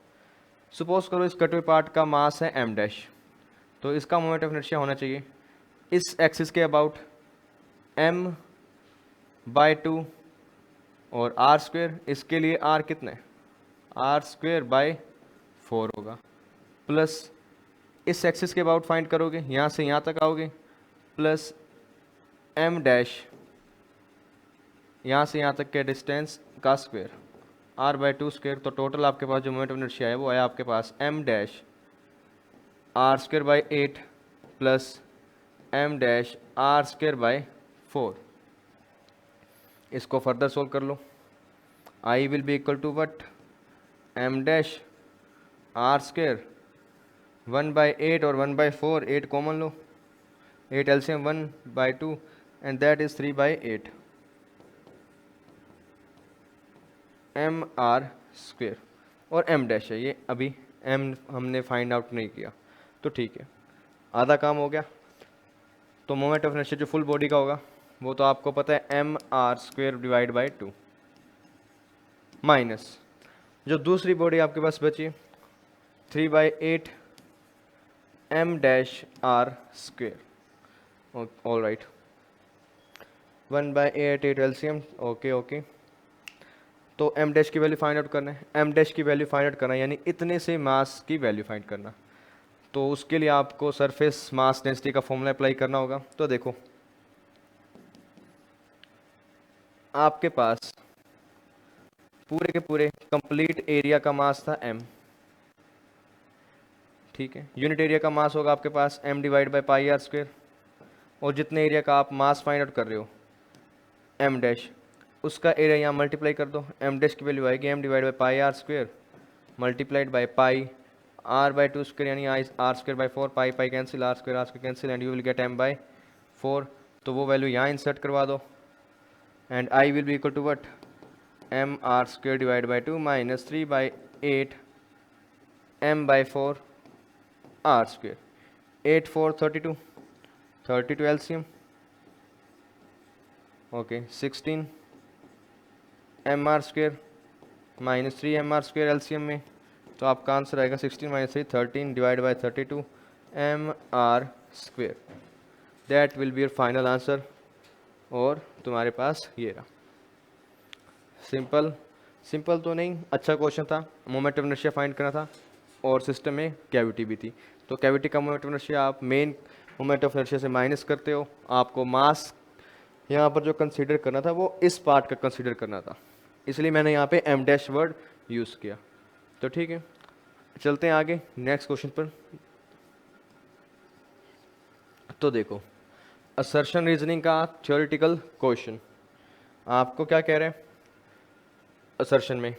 Speaker 1: सपोज करो इस कटे हुए पार्ट का मास है m डैश, तो इसका मोमेंट ऑफ इनर्शिया होना चाहिए इस एक्सिस के अबाउट m/2 और r², इसके लिए r कितना है, r²/4 होगा, प्लस इस एक्सिस के अबाउट फाइंड करोगे, यहाँ से यहाँ तक आओगे, प्लस m डैश यहाँ से यहाँ तक के डिस्टेंस का स्क्वायर r/2²। तो टोटल आपके पास जो मोमेंट ऑफ इनर्शिया है वो आया आपके पास m dash r²/8 plus m dash r²/4। इसको फर्दर सोल्व कर लो, i will be equal to what, m dash r², 1/8 और 1/4, 8 कॉमन लो, 8 LCM 1/2 and that is 3/8 mr², और m डैश है ये, अभी m हमने फाइंड आउट नहीं किया, तो ठीक है, आधा काम हो गया। तो मोमेंट ऑफ इनर्शिया जो फुल बॉडी का होगा वो तो आपको पता है mr² डिवाइड बाई 2, माइनस जो दूसरी बॉडी आपके पास बची 3/8 m dash r²। All right, 1/8, 8 LCM, okay. तो m डैश की वैल्यू फाइंड आउट करना है, m डैश की वैल्यू फाइंड आउट करना है यानी इतने से मास की वैल्यू फाइंड करना। तो उसके लिए आपको सरफेस मास डेंसिटी का फॉर्मूला अप्लाई करना होगा। तो देखो, आपके पास पूरे के पूरे कंप्लीट एरिया का मास था m, ठीक है। यूनिट एरिया का मास होगा आपके पास m डिवाइड बाई πr², और जितने एरिया का आप मास फाइंड आउट कर रहे हो m डैश, उसका एरिया यहाँ मल्टीप्लाई कर दो। m डैश की वैल्यू आएगी m divide by πr² multiplied by pi r/2² यानी r²/4, pi cancel, r² cancel, and you will get m/4। तो वो वैल्यू यहाँ इंसर्ट करवा दो and i will be equal to what, mr² divide by 2 minus 3/8 m/4 r²। 8 4 32 LCM, okay, 16 mr² minus 3 mr² LCM में, तो आपका answer आएगा 16 minus 3 13 divide by 32 mr²। That will be your final answer. और तुम्हारे पास ये रहा। सिंपल सिंपल तो नहीं, अच्छा क्वेश्चन था, मोमेंट ऑफ इनर्शिया फाइंड करना था और सिस्टम में कैविटी भी थी। तो कैविटी का मोमेंट ऑफ इनर्शिया आप मेन मोमेंट ऑफ इनर्शिया से माइनस करते हो, आपको मास यहाँ पर जो कंसीडर करना था वो इस पार्ट का कंसीडर करना था, इसलिए मैंने यहाँ पे एम डैश वर्ड यूज़ किया। तो ठीक है, चलते हैं आगे नेक्स्ट क्वेश्चन पर। तो देखो, असर्शन रीजनिंग का थ्योरेटिकल क्वेश्चन आपको क्या कह रहे हैं असर्शन में,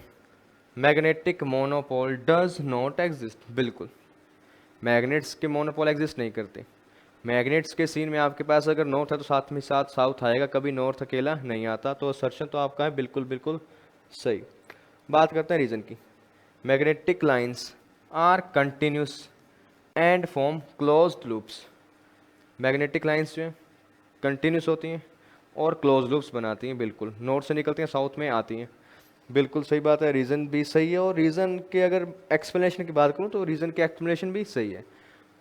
Speaker 1: magnetic monopole does not exist. बिल्कुल, मैग्नेट्स के मोनोपोल एग्जिस्ट नहीं करते। मैग्नेट्स के सीन में आपके पास अगर नॉर्थ है तो साथ में साथ साउथ आएगा, कभी नॉर्थ अकेला नहीं आता। तो असर्शन तो आपका है बिल्कुल बिल्कुल सही। बात करते हैं रीजन की। Magnetic lines are continuous and form closed loops. Magnetic lines जो हैं कंटिन्यूस होती हैं और क्लोज लूप्स बनाती हैं। बिल्कुल, नॉर्थ से निकलती हैं साउथ में आती हैं, बिल्कुल सही बात है। रीज़न भी सही है, और रीज़न के अगर एक्सप्लेनेशन की बात करूँ तो रीज़न की एक्सप्लेनेशन भी सही है।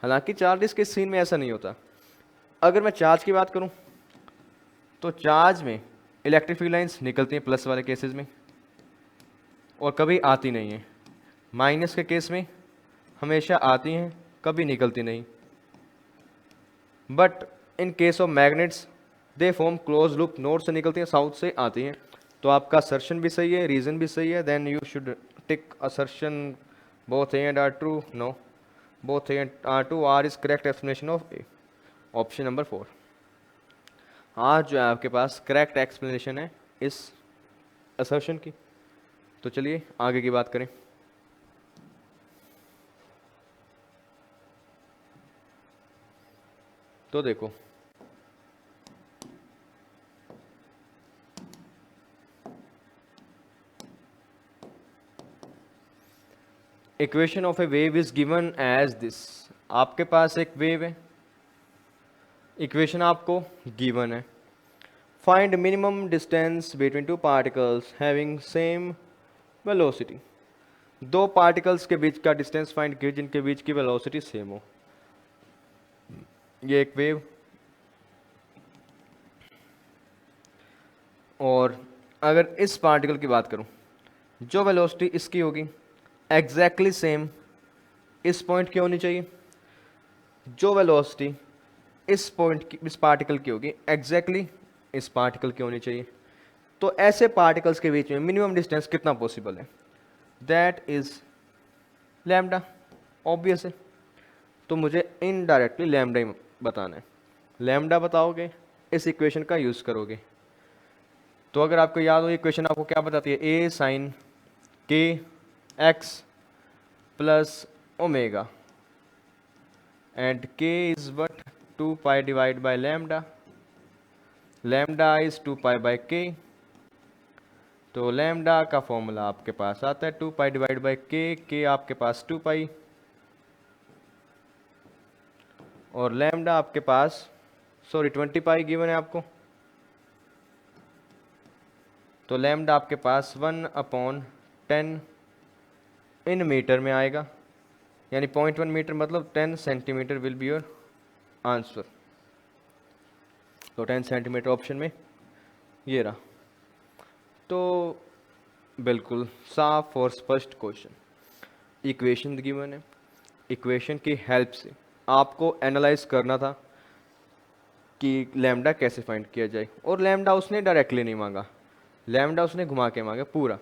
Speaker 1: हालांकि चार्जेस के सीन में ऐसा नहीं होता। अगर मैं चार्ज की बात करूँ तो चार्ज में इलेक्ट्रिक फील्ड लाइंस निकलती हैं प्लस वाले केसेस में और कभी आती नहीं हैं। माइनस के केस में हमेशा आती हैं, कभी निकलती नहीं। But in case of magnets they form close loop, north से निकलती हैं साउथ से आती हैं। तो आपका असर्शन भी सही है, रीज़न भी सही है। Then you should tick assertion both A and R true. No, both A and R true R is correct explanation of A. Option number 4 आज जो है आपके पास करेक्ट एक्सप्लेनेशन है इस असर्शन की। तो चलिए आगे की बात करें। तो देखो, equation of a wave is given as this. आपके पास एक वेव है, इक्वेशन आपको गिवन है। Find minimum distance between two particles having same velocity. दो पार्टिकल्स के बीच का डिस्टेंस फाइंड कीजिए जिनके बीच की वेलोसिटी सेम हो। ये एक वेव, और अगर इस पार्टिकल की बात करूं, जो वेलोसिटी इसकी होगी एग्जैक्टली सेम इस पॉइंट की होनी चाहिए। जो वेलोसिटी इस पॉइंट की, इस पार्टिकल की होगी एग्जैक्टली इस पार्टिकल की होनी चाहिए। तो ऐसे पार्टिकल्स के बीच में मिनिमम डिस्टेंस कितना पॉसिबल है, दैट इज लैम्डा। ऑब्वियस है, तो मुझे इनडायरेक्टली लैम्डा ही बताना है। लैम्डा बताओगे, इस इक्वेशन का यूज़ करोगे। तो अगर आपको याद हो, इक्वेशन आपको क्या बताती है, ए साइन के एक्स प्लस ओमेगा एंड के is what 2 pi divide by lambda. Lambda is 2 pi by के। तो लैम्डा का फॉर्मूला आपके पास आता है 2 पाई डिवाइड बाय के आपके पास 2 पाई, और लैम्डा आपके पास 20 पाई गिवन है आपको। तो लैम्डा आपके पास 1/10 इन मीटर में आएगा, यानी 0.1 मीटर मतलब 10 centimetre will be your answer. तो 10 सेंटीमीटर ऑप्शन में ये रहा। तो बिल्कुल साफ और स्पष्ट क्वेश्चन। इक्वेशन गिवन है, इक्वेशन की हेल्प से आपको एनालाइज करना था कि लैम्डा कैसे फाइंड किया जाए। और लैम्डा उसने डायरेक्टली नहीं मांगा, लैम्डा उसने घुमा के मांगा पूरा।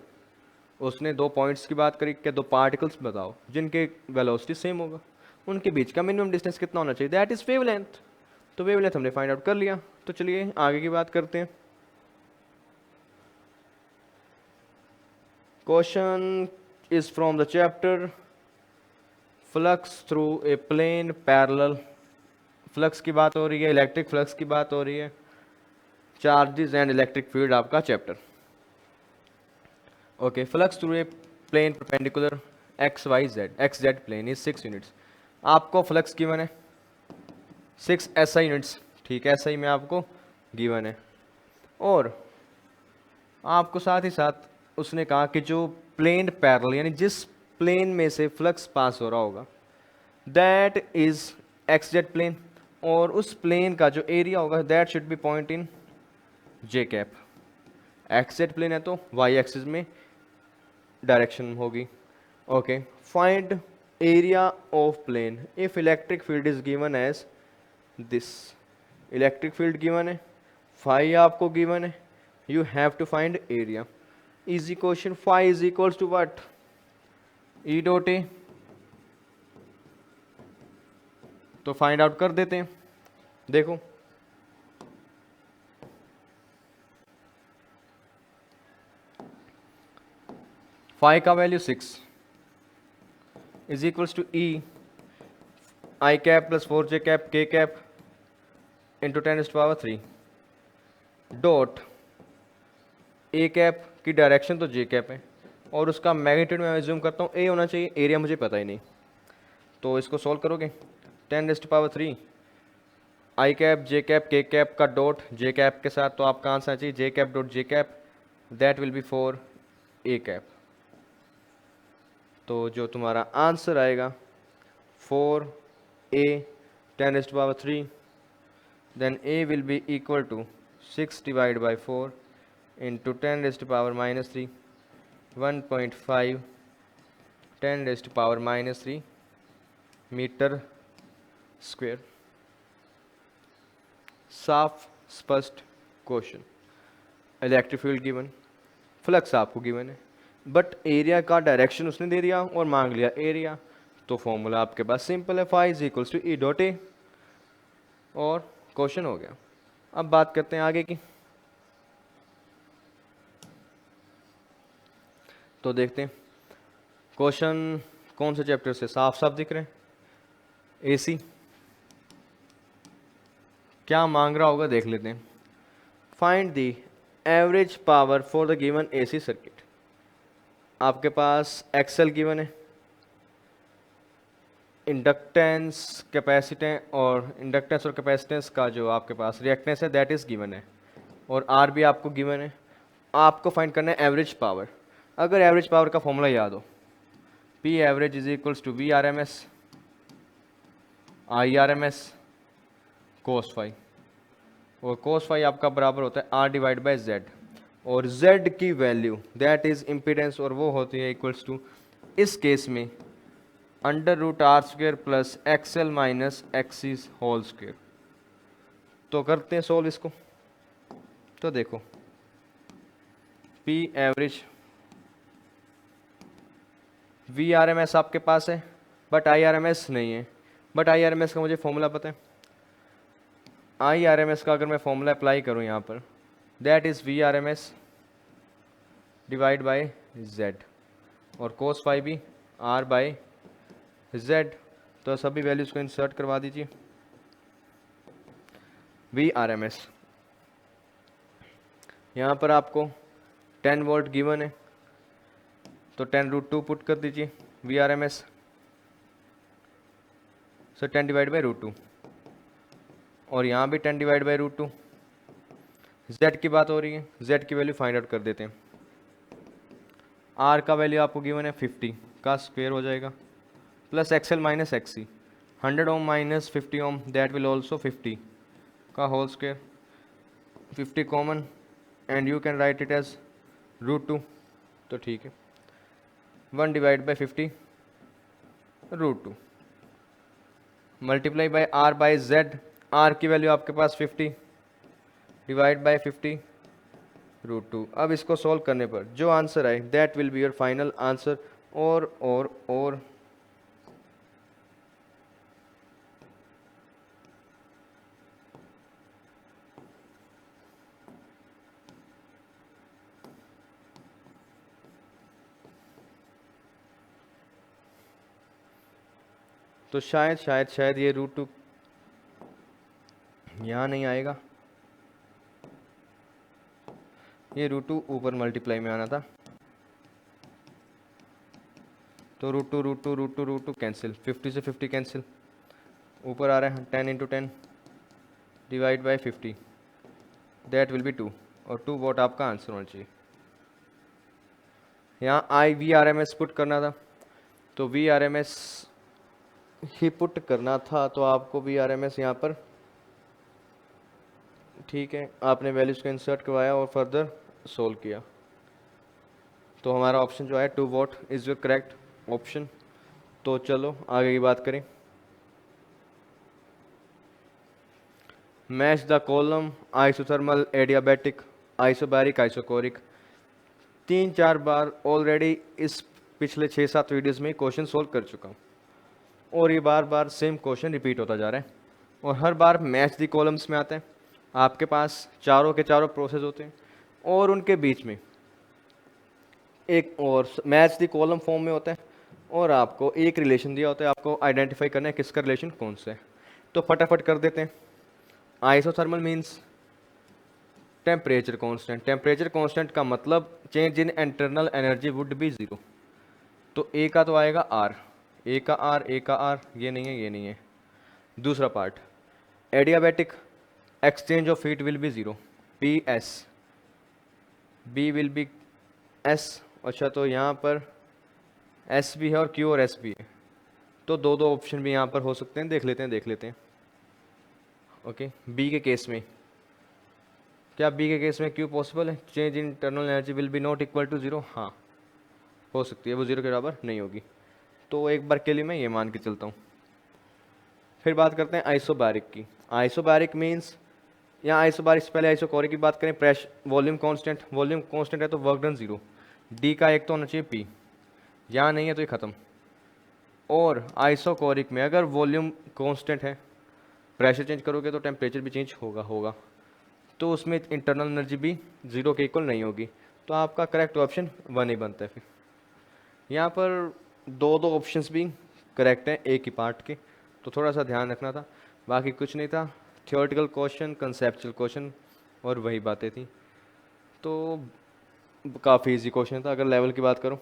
Speaker 1: उसने दो पॉइंट्स की बात करी कि दो पार्टिकल्स बताओ जिनके वेलोसिटी सेम होगा, उनके बीच का मिनिमम डिस्टेंस कितना होना चाहिए, दैट इज वेवलेंथ। तो वेवलेंथ हमने फाइंड आउट कर लिया। तो चलिए आगे की बात करते हैं। Question is from the chapter flux through a plane parallel. Flux की बात हो रही है, इलेक्ट्रिक फ्लक्स की बात हो रही है, चार्जेस एंड इलेक्ट्रिक फील्ड आपका chapter. Okay, flux through a plane perpendicular X Y Z, X Z plane is 6 units. आपको फ्लक्स गिवन है 6 SI यूनिट्स, ठीक है, SI में आपको गिवन है। और आपको साथ ही साथ उसने कहा कि जो प्लेन पैरेलल, यानी जिस प्लेन में से फ्लक्स पास हो रहा होगा that is X Z plane, और उस प्लेन का जो एरिया होगा that should be point in j cap. X Z plane है तो वाई एक्सिस में डायरेक्शन होगी। Okay, find area of plane if electric field is given as this. Electric field given है, फाई आपको given है, you have to find area. Easy question, phi is equals to what, E dot A. तो find out कर देते हैं। देखो phi का value 6 is equals to E I cap plus 4j cap K cap into 10⁻³ dot A cap की direction तो J cap है और उसका मैग्नीट्यूड मैं एज्यूम करता हूँ ए होना चाहिए, एरिया मुझे पता ही नहीं। तो इसको सॉल्व करोगे 10⁻³ I cap J cap K cap का डॉट जे कैप के साथ, तो आपका आंसर चाहिए J cap dot J cap, that will be for A cap. तो जो तुम्हारा आंसर आएगा 4a 10⁻³ then a will be equal to 6 divided by 4 into 10⁻³ 1.5 10⁻³ metre square. साफ स्पष्ट question. Electric field given, flux आपको गिवन है, but area का direction उसने दे दिया और मांग लिया एरिया। तो फॉर्मूला आपके पास सिंपल है, phi is equals to E dot A और क्वेश्चन हो गया। अब बात करते हैं आगे की। तो देखते हैं क्वेश्चन कौन से चैप्टर से, साफ साफ दिख रहे हैं। एसी क्या मांग रहा होगा देख लेते हैं। Find the average power for the given AC circuit. आपके पास एक्सेल गिवन है, इंडक्टेंस कैपेसिटेंस और इंडक्टेंस और कैपेसिटेंस का जो आपके पास रिएक्टेंस है दैट इज गिवन है, और आर भी आपको गिवन है। आपको फाइंड करना है एवरेज पावर। अगर एवरेज पावर का फॉर्मूला याद हो, P average is equals to V R M S I R M S cos phi, और कोस फाई आपका बराबर होता है आर डिवाइड बाई जेड, और z की वैल्यू दैट इज इम्पीडेंस, और वो होती है इक्वल्स टू इस केस में √r² plus XL minus XC whole square. तो करते हैं सोल्व इसको। तो देखो P average V R M S आपके पास है but I R M S नहीं है, but I R M S का मुझे फॉर्मूला पता है। आई आर एम एस का अगर मैं फॉर्मूला अप्लाई करूँ यहाँ पर, that is V R M S divide by Z, और कोस फाई भी आर बाई जेड। तो सभी वैल्यूज़ को इंसर्ट करवा दीजिए। वी आर एम एस यहाँ पर आपको 10 वोल्ट गिवन है, तो 10√2 पुट कर दीजिए V R M S, so 10 divide by √2, और यहाँ भी 10 डिवाइड बाई √2। जेड की बात हो रही है, जेड की वैल्यू फाइंड आउट कर देते हैं। आर का वैल्यू आपको गिवन है 50 का स्क्वायर हो जाएगा, plus XL minus XC 100 ohm minus 50 ohm that will also 50 का whole square, 50 common and you can write it as √2। तो ठीक है, 1 divide by 50 √2 multiply by R by Z. R की वैल्यू आपके पास 50 डिवाइड बाई 50 √2। अब इसको सॉल्व करने पर जो आंसर आए that will be your final answer. और तो शायद ये √2 यहाँ नहीं आएगा, ये √2 ऊपर मल्टीप्लाई में आना था। तो √2 कैंसिल, 50 से 50 कैंसिल, ऊपर आ रहा है 10 × 10 divide by 50 that will be 2, और 2 वोट आपका आंसर होना चाहिए। यहाँ I V R M S put करना था, तो वी आर एम एस ही पुट करना था, तो आपको वी आर एम एस यहाँ पर ठीक है आपने वैल्यूज़ को इंसर्ट करवाया और फर्दर सोल्व किया। तो हमारा ऑप्शन जो है 2 what is your correct option. तो चलो आगे की बात करें। Match the column isothermal, adiabatic, isobaric, isochoric. 3-4 bar already इस पिछले 6-7 वीडियोस में क्वेश्चन सोल्व कर चुका हूँ, और ये बार बार सेम क्वेश्चन रिपीट होता जा रहा है, और हर बार मैच दी कॉलम्स में आता है। आपके पास चारों के चारों प्रोसेस होते हैं, और उनके बीच में एक और मैच दी कॉलम फॉर्म में होता है, और आपको एक रिलेशन दिया होता है, आपको आइडेंटिफाई करना है किसका रिलेशन कौन सा है। तो फटाफट कर देते हैं। Isothermal means temperature constant. Temperature constant का मतलब change in internal energy would be zero. तो ए का तो आएगा आर, ए का आर, ए का आर, ये नहीं है, ये नहीं है। दूसरा part adiabatic, exchange of heat will be zero, P S, B will be S. अच्छा, तो यहाँ पर एस भी है और क्यू और एस भी है, तो दो दो ऑप्शन भी यहाँ पर हो सकते हैं। देख लेते हैं। ओके, बी के केस में क्या बी के केस में क्यू पॉसिबल है? Change in internal energy will be not equal to zero. हाँ, हो सकती है, वो जीरो के बराबर नहीं होगी। तो एक बार के लिए मैं ये मान के चलता हूँ। फिर बात करते हैं आइसोबैरिक की। आइसोबैरिक मीन्स, यहाँ आइसोबैरिक से पहले आइसोकोरिक की बात करें। Pressure, volume constant, volume constant है तो वर्क डन जीरो। डी का एक तो होना चाहिए पी, यहाँ नहीं है तो ये खत्म। और आइसोकोरिक में अगर वॉल्यूम कांस्टेंट है, प्रेशर चेंज करोगे तो टेम्परेचर भी चेंज होगा, तो उसमें इंटरनल एनर्जी भी जीरो के इक्वल नहीं होगी। तो आपका करेक्ट ऑप्शन 1 ही बनता है। फिर यहाँ पर दो दो ऑप्शंस भी करेक्ट हैं एक ही पार्ट के, तो थोड़ा सा ध्यान रखना था। बाकी कुछ नहीं था, थियोरेटिकल क्वेश्चन, कंसेप्चुअल क्वेश्चन, और वही बातें थी। तो काफ़ी इजी क्वेश्चन था अगर लेवल की बात करूँ।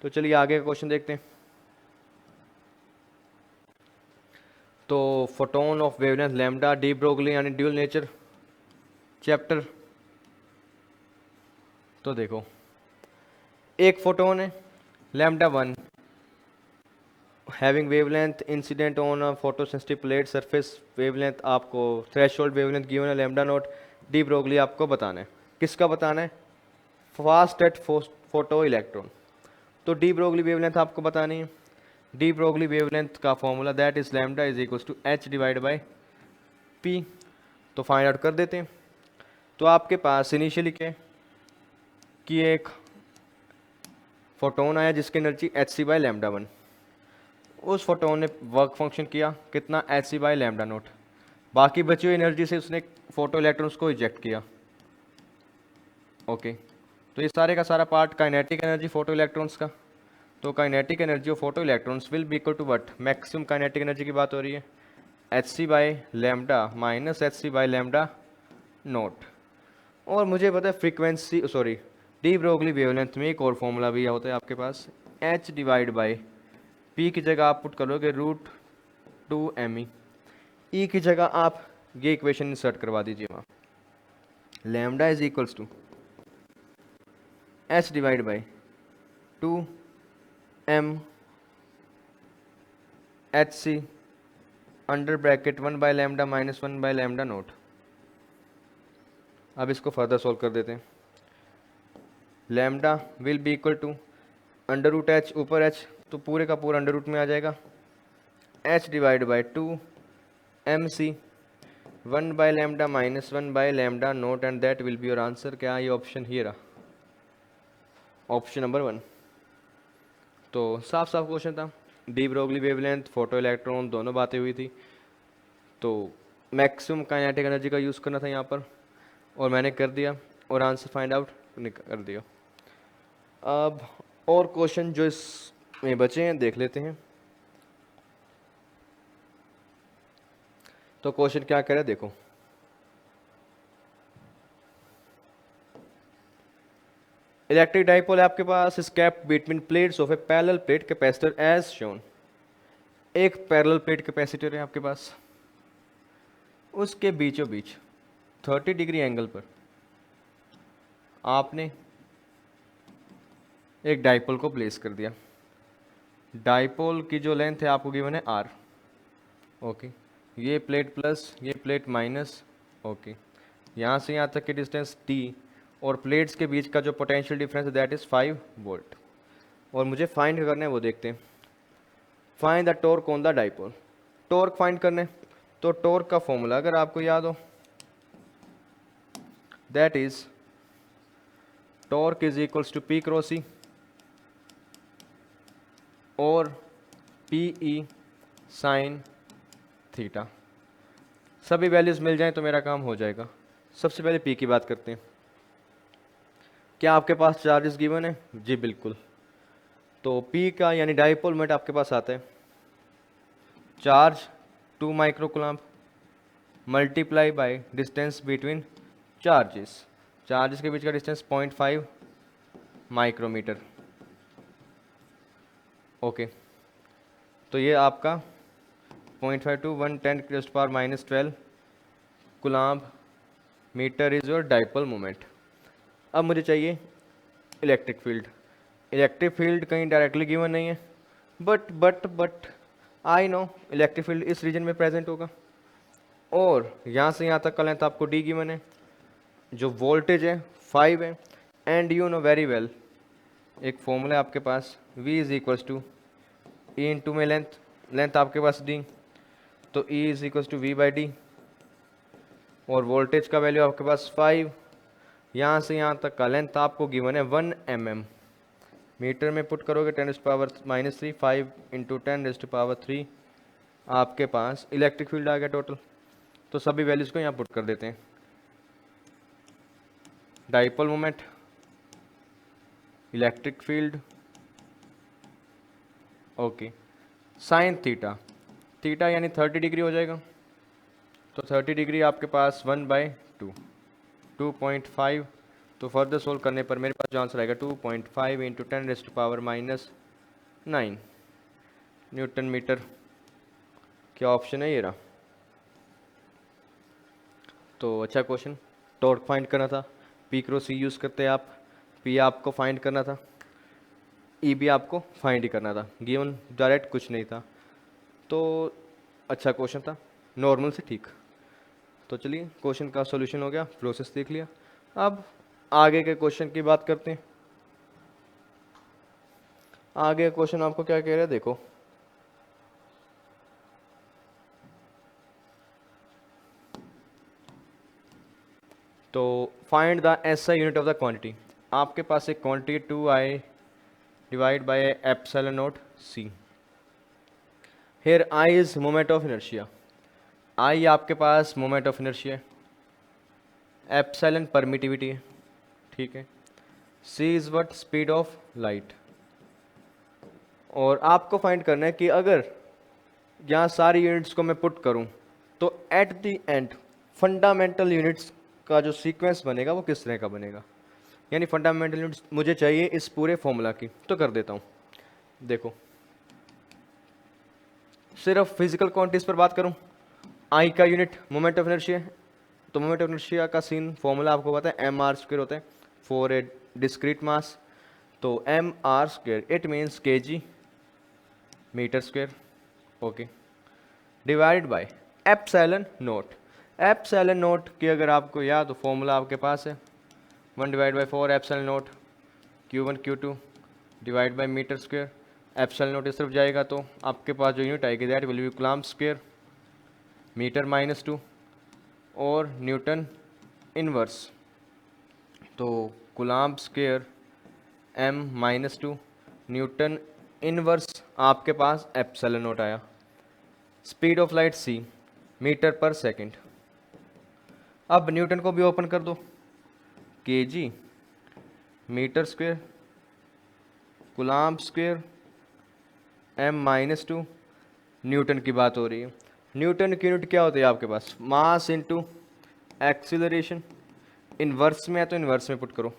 Speaker 1: तो चलिए आगे का क्वेश्चन देखते हैं। तो photon of wavelength lambda, de Broglie यानी ड्यूल नेचर चैप्टर। तो देखो, एक फोटोन है lambda 1 having wavelength incident on a photosensitive plate surface, wavelength आपको थ्रेशोल्ड वेवलेंथ गिवन है लैम्डा नॉट। डी ब्रोगली आपको बताना है, किसका बताना है? Fastest photo electron. तो डी ब्रोगली वेवलेंथ आपको बतानी है। डी ब्रोगली वेवलेंथ का formula that is lambda is equal to H divide by P. तो फाइंड आउट कर देते हैं। तो आपके पास इनिशियली क्या है कि एक फोटोन आया जिसकी energy H C by lambda 1। उस फोटोन ने वर्क फंक्शन किया कितना? H C by lambda naught. बाकी बची हुई एनर्जी से उसने फोटो इलेक्ट्रॉन्स को इजेक्ट किया। ओके, तो ये सारे का सारा part kinetic energy photo electrons का। तो kinetic energy of photo electrons will be equal to what? Maximum kinetic energy की बात हो रही है, H C by lambda minus H C by lambda naught. और मुझे पता है frequency, sorry, de Broglie wavelength में एक और फॉर्मूला भी होता है आपके पास, एच डिवाइड बाई पी की जगह आप पुट करोगे √2 ई की जगह आप ये इक्वेशन इंसर्ट करवा दीजिए वहाँ, lambda is equals to H divide by 2m H C under bracket 1 by lambda minus 1 by lambda naught. अब इसको फर्दर सोल्व कर देते हैं। Lambda will be equal to √h, ऊपर h तो पूरे का पूरा अंडर रूट में आ जाएगा, h divide by 2mc 1 by lambda minus 1 by lambda note, and that will be your answer. क्या ये ऑप्शन ही रहा, ऑप्शन नंबर 1। तो साफ साफ क्वेश्चन था, D Broglie wavelength, photo electron, दोनों बातें हुई थी। तो मैक्सिमम काइनेटिक एनर्जी का यूज़ करना था यहाँ पर, और मैंने कर दिया, और आंसर फाइंड आउट कर दिया। अब और क्वेश्चन जो इसमें बचे हैं देख लेते हैं। तो क्वेश्चन क्या कह रहा है देखो, इलेक्ट्रिक डाइपोल है आपके पास, is kept between plates of a parallel plate capacitor as shown. एक पैरेलल प्लेट कैपेसिटर है आपके पास, उसके बीचों बीच 30 डिग्री एंगल पर आपने एक डाइपोल को प्लेस कर दिया। डाइपोल की जो लेंथ है आपको गिवन है r। ओके, ये प्लेट प्लस, ये प्लेट माइनस। ओके, यहाँ से यहाँ तक की डिस्टेंस d, और प्लेट्स के बीच का जो पोटेंशियल डिफरेंस है दैट इज़ 5 वोल्ट। और मुझे फाइंड करना है, वो देखते हैं। Find the torque on the dipole. Torque find करने, तो टॉर्क का फॉर्मूला अगर आपको याद हो that is torque is equals to P cross E और पी ई साइन थीटा। सभी वैल्यूज मिल जाएं तो मेरा काम हो जाएगा। सबसे पहले पी की बात करते हैं। क्या आपके पास चार्जेस गिवन है? जी बिल्कुल। तो पी का यानी डाइपोल मोमेंट आपके पास आता है charge 2 microcoulomb multiply by distance between charges. Charges के बीच का डिस्टेंस 0.5 माइक्रोमीटर। ओके, तो ये आपका 0.5 to 110⁻⁻12 coulomb metre is your dipole moment. अब मुझे चाहिए इलेक्ट्रिक फील्ड। इलेक्ट्रिक फील्ड कहीं डायरेक्टली गिवन नहीं है, but I know electric field इस रीजन में प्रेजेंट होगा और यहाँ से यहाँ तक का लेंथ आपको डी गिवन है, जो वोल्टेज है 5 है। And you know very well एक फॉर्मूला है आपके पास V is equals to E into में लेंथ आपके पास डी, तो E is equals to V by D और वोल्टेज का वैल्यू आपके पास 5। यहाँ से यहाँ तक का लेंथ आपको गिवन है 1 mm। मीटर में पुट करोगे 10⁻³ 5 इंटू 10⁻³ आपके पास इलेक्ट्रिक फील्ड आ गया टोटल। तो सभी वैल्यूज़ को यहाँ पुट कर देते हैं। Dipole moment, electric field, okay, sine theta. Theta यानी 30 डिग्री हो जाएगा, तो 30 डिग्री आपके पास 1/2 2.5। तो फर्दर सोल्व करने पर मेरे पास जो आंसर आएगा 2.5 इंटू 10⁻⁹ न्यूटन मीटर। क्या ऑप्शन है? ये रहा। तो अच्छा क्वेश्चन। टॉर्क फाइंड करना था, पी क्रॉस ई यूज़ करते आप, पी आपको फाइंड करना था, ई भी आपको फाइंड ही करना था। गिवन डायरेक्ट कुछ नहीं था, तो अच्छा क्वेश्चन था, नॉर्मल से ठीक। तो चलिए क्वेश्चन का सॉल्यूशन हो गया, प्रोसेस देख लिया। अब आगे के क्वेश्चन की बात करते हैं। आगे क्वेश्चन आपको क्या कह रहा है, देखो। तो find the SI unit of the quantity. आपके पास एक quantity 2I divide by epsilon not C। Here I is moment of inertia. I आपके पास मोमेंट ऑफ इनर्शिया है, एप्सिलॉन परमिटिविटी है, ठीक है। C is what? Speed of light. और आपको फाइंड करना है कि अगर यहाँ सारी यूनिट्स को मैं पुट करूँ तो at the end fundamental units का जो सीक्वेंस बनेगा वो किस तरह का बनेगा। यानी फंडामेंटल यूनिट्स मुझे चाहिए इस पूरे फॉर्मूला की। तो कर देता हूँ। देखो, सिर्फ फिजिकल क्वांटिटीज पर बात करूँ, आई का यूनिट मोमेंट ऑफ इनर्शिया है, तो मोमेंट ऑफ इनर्शिया का सीन फॉर्मूला आपको पता है mr² होता है फॉर ए डिस्क्रीट मास। तो mr², it means kg metre square, okay, divide by epsilon naught. Epsilon naught की अगर आपको याद हो फॉर्मूला आपके पास है 1/4 epsilon naught Q1 Q2 divide by metre square. Epsilon naught इस तरफ जाएगा तो आपके पास जो यूनिट आएगी that will be coulomb square metre -2 और न्यूटन इनवर्स। तो coulomb square m-2 newton inverse आपके पास एप्सिलॉन नॉट आया। Speed of light c metre per second. अब न्यूटन को भी ओपन कर दो, kg metre square coulomb square m-2 newton की बात हो रही है। न्यूटन की यूनिट क्या होती है आपके पास? Mass into acceleration. इनवर्स में है तो इनवर्स में पुट करो,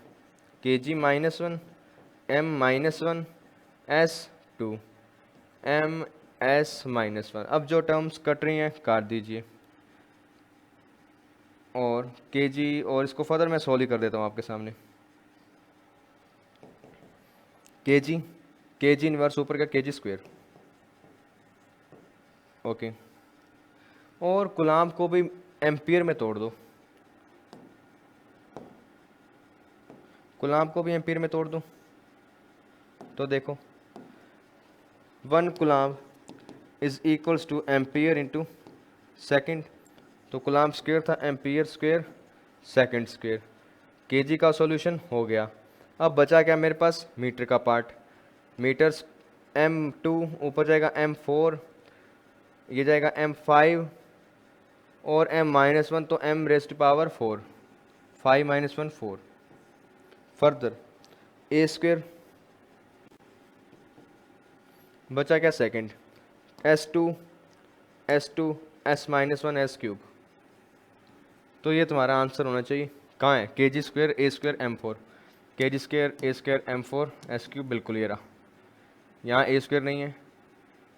Speaker 1: kg -1 m-1 s2 ms-1। अब जो टर्म्स कट रही हैं काट दीजिए और kg, और इसको फर्दर मैं सॉल्व ही कर देता हूँ आपके सामने। kg इनवर्स ऊपर का kg स्क्वेयर, ओके। और कूलम्ब को भी एम्पियर में तोड़ दो, कूलाम को भी एम्पीयर में तोड़ दूं तो देखो 1 coulomb is equals to ampere into second, तो कूलाम स्क्वेयर था ampere square second square. KG का सॉल्यूशन हो गया। अब बचा क्या मेरे पास, मीटर का पार्ट। मीटर्स M2 ऊपर जाएगा M4, ये जाएगा M5 और M-1 तो M raise to power 4, 5 - 1 4। Further A square बचा क्या second, S2 S-1 S cube. तो ये तुम्हारा आंसर होना चाहिए। कहाँ है, के जी स्क्वेयर ए स्क्वेयर M4, के जी स्क्वेयर ए स्क्वेयर M4 S क्यूब, बिल्कुल ये रहा। यहाँ ए स्क्वेयर नहीं है,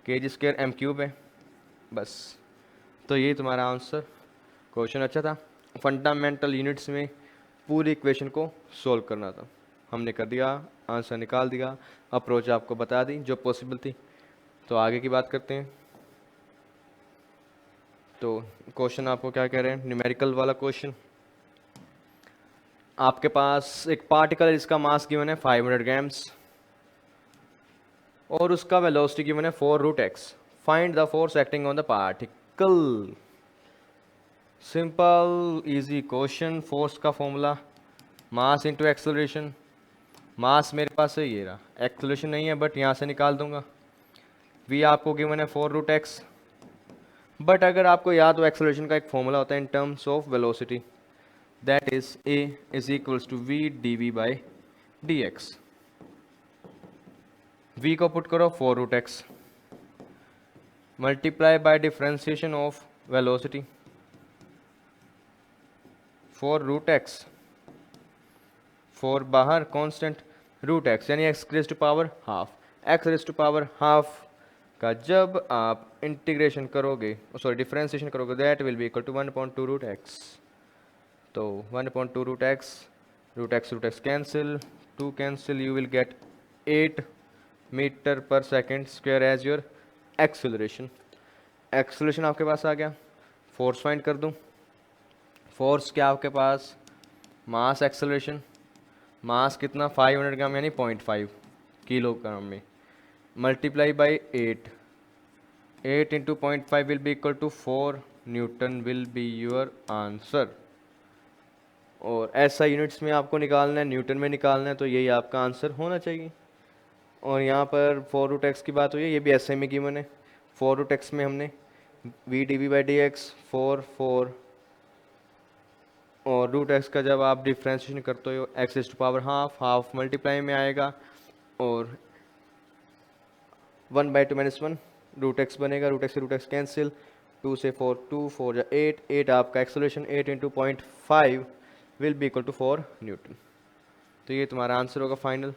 Speaker 1: के जी स्क्वेयर M क्यूब है बस। तो ये तुम्हारा आंसर। क्वेश्चन अच्छा था। फंडामेंटल यूनिट्स में पूरी इक्वेशन को सोल्व करना था, हमने कर दिया, आंसर निकाल दिया, अप्रोच आपको बता दी जो पॉसिबल थी। तो आगे की बात करते हैं। तो क्वेश्चन आपको क्या कह रहे हैं, न्यूमेरिकल वाला क्वेश्चन। आपके पास एक पार्टिकल है जिसका मास गिवन है 500 ग्राम्स और उसका वेलोसिटी गिवन है 4√x। Find the force acting on the particle. Simple easy question. Force का फॉर्मूला मास इंटू एक्सेलरेशन। मास मेरे पास है ये रहा, एक्सेलरेशन नहीं है बट यहाँ से निकाल दूंगा। v आपको गिवन है 4√x, बट अगर आपको याद हो एक्सेलरेशन का एक फॉर्मूला होता है in terms of velocity, that is a is equals to v dv/dx। v को पुट करो 4√x multiply by differentiation of velocity 4√x, 4 बाहर कांस्टेंट, √x यानी x raise to power half. x raise to power half का जब आप integration करोगे, sorry differentiation करोगे, that will be equal to 1/2√x। तो 1/2√x, √x cancel, 2 cancel, you will get 8 metre per second square as your acceleration. Acceleration आपके पास आ गया। Force find कर दूं। फोर्स क्या आपके पास, मास एक्सेलरेशन, मास कितना 500 ग्राम यानी 0.5 किलोग्राम में, multiply by 8 into 0.5 will be equal to 4 newton will be your answer. और ऐसा यूनिट्स में आपको निकालना है, न्यूटन में निकालना है, तो यही आपका आंसर होना चाहिए। और यहाँ पर 4√x की बात हुई है, ये भी ऐसे में गिवन है। 4√x में हमने v dv/dx 4 और √x का जब आप डिफ्रेंशिएशन करते हो x raise to power half, half multiply में आएगा और 1/2 - 1 √x बनेगा, √x से √x कैंसिल, 2 से 4 2 4 8 8 आपका acceleration 8 into 0.5 will be equal to 4 newton. तो ये तुम्हारा आंसर होगा फाइनल।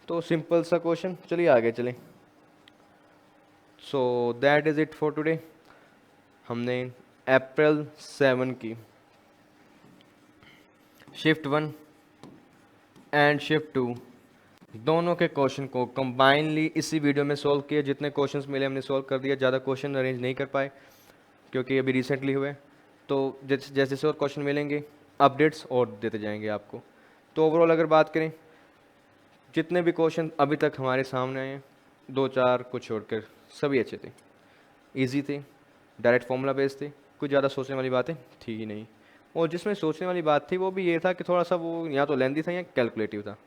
Speaker 1: तो सिंपल सा क्वेश्चन। चलिए आगे चलें। So that is it for today. हमने अप्रैल 7 की शिफ्ट 1 एंड शिफ्ट 2 दोनों के क्वेश्चन को कंबाइनली इसी वीडियो में सॉल्व किए। जितने क्वेश्चंस मिले हमने सॉल्व कर दिया। ज़्यादा क्वेश्चन अरेंज नहीं कर पाए क्योंकि अभी रिसेंटली हुए। तो जैसे जैसे और क्वेश्चन मिलेंगे अपडेट्स और देते जाएंगे आपको। तो ओवरऑल अगर बात करें, जितने भी क्वेश्चन अभी तक हमारे सामने आए हैं, 2-4 को छोड़कर सभी अच्छे थे, इजी थे, डायरेक्ट फॉर्मूला बेस्ड थे, कुछ ज़्यादा सोचने वाली बातें थी ही नहीं। और जिसमें सोचने वाली बात थी वो भी ये था कि थोड़ा सा वो या तो लेंदी था या कैलकुलेटिव था।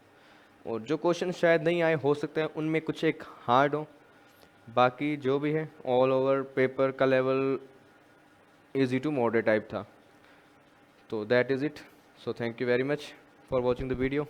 Speaker 1: और जो क्वेश्चन शायद नहीं आए, हो सकता है उनमें कुछ एक हार्ड हो, बाकी जो भी है ऑल ओवर पेपर का level easy to moderate type था। तो that is it. So thank you very much for watching the video.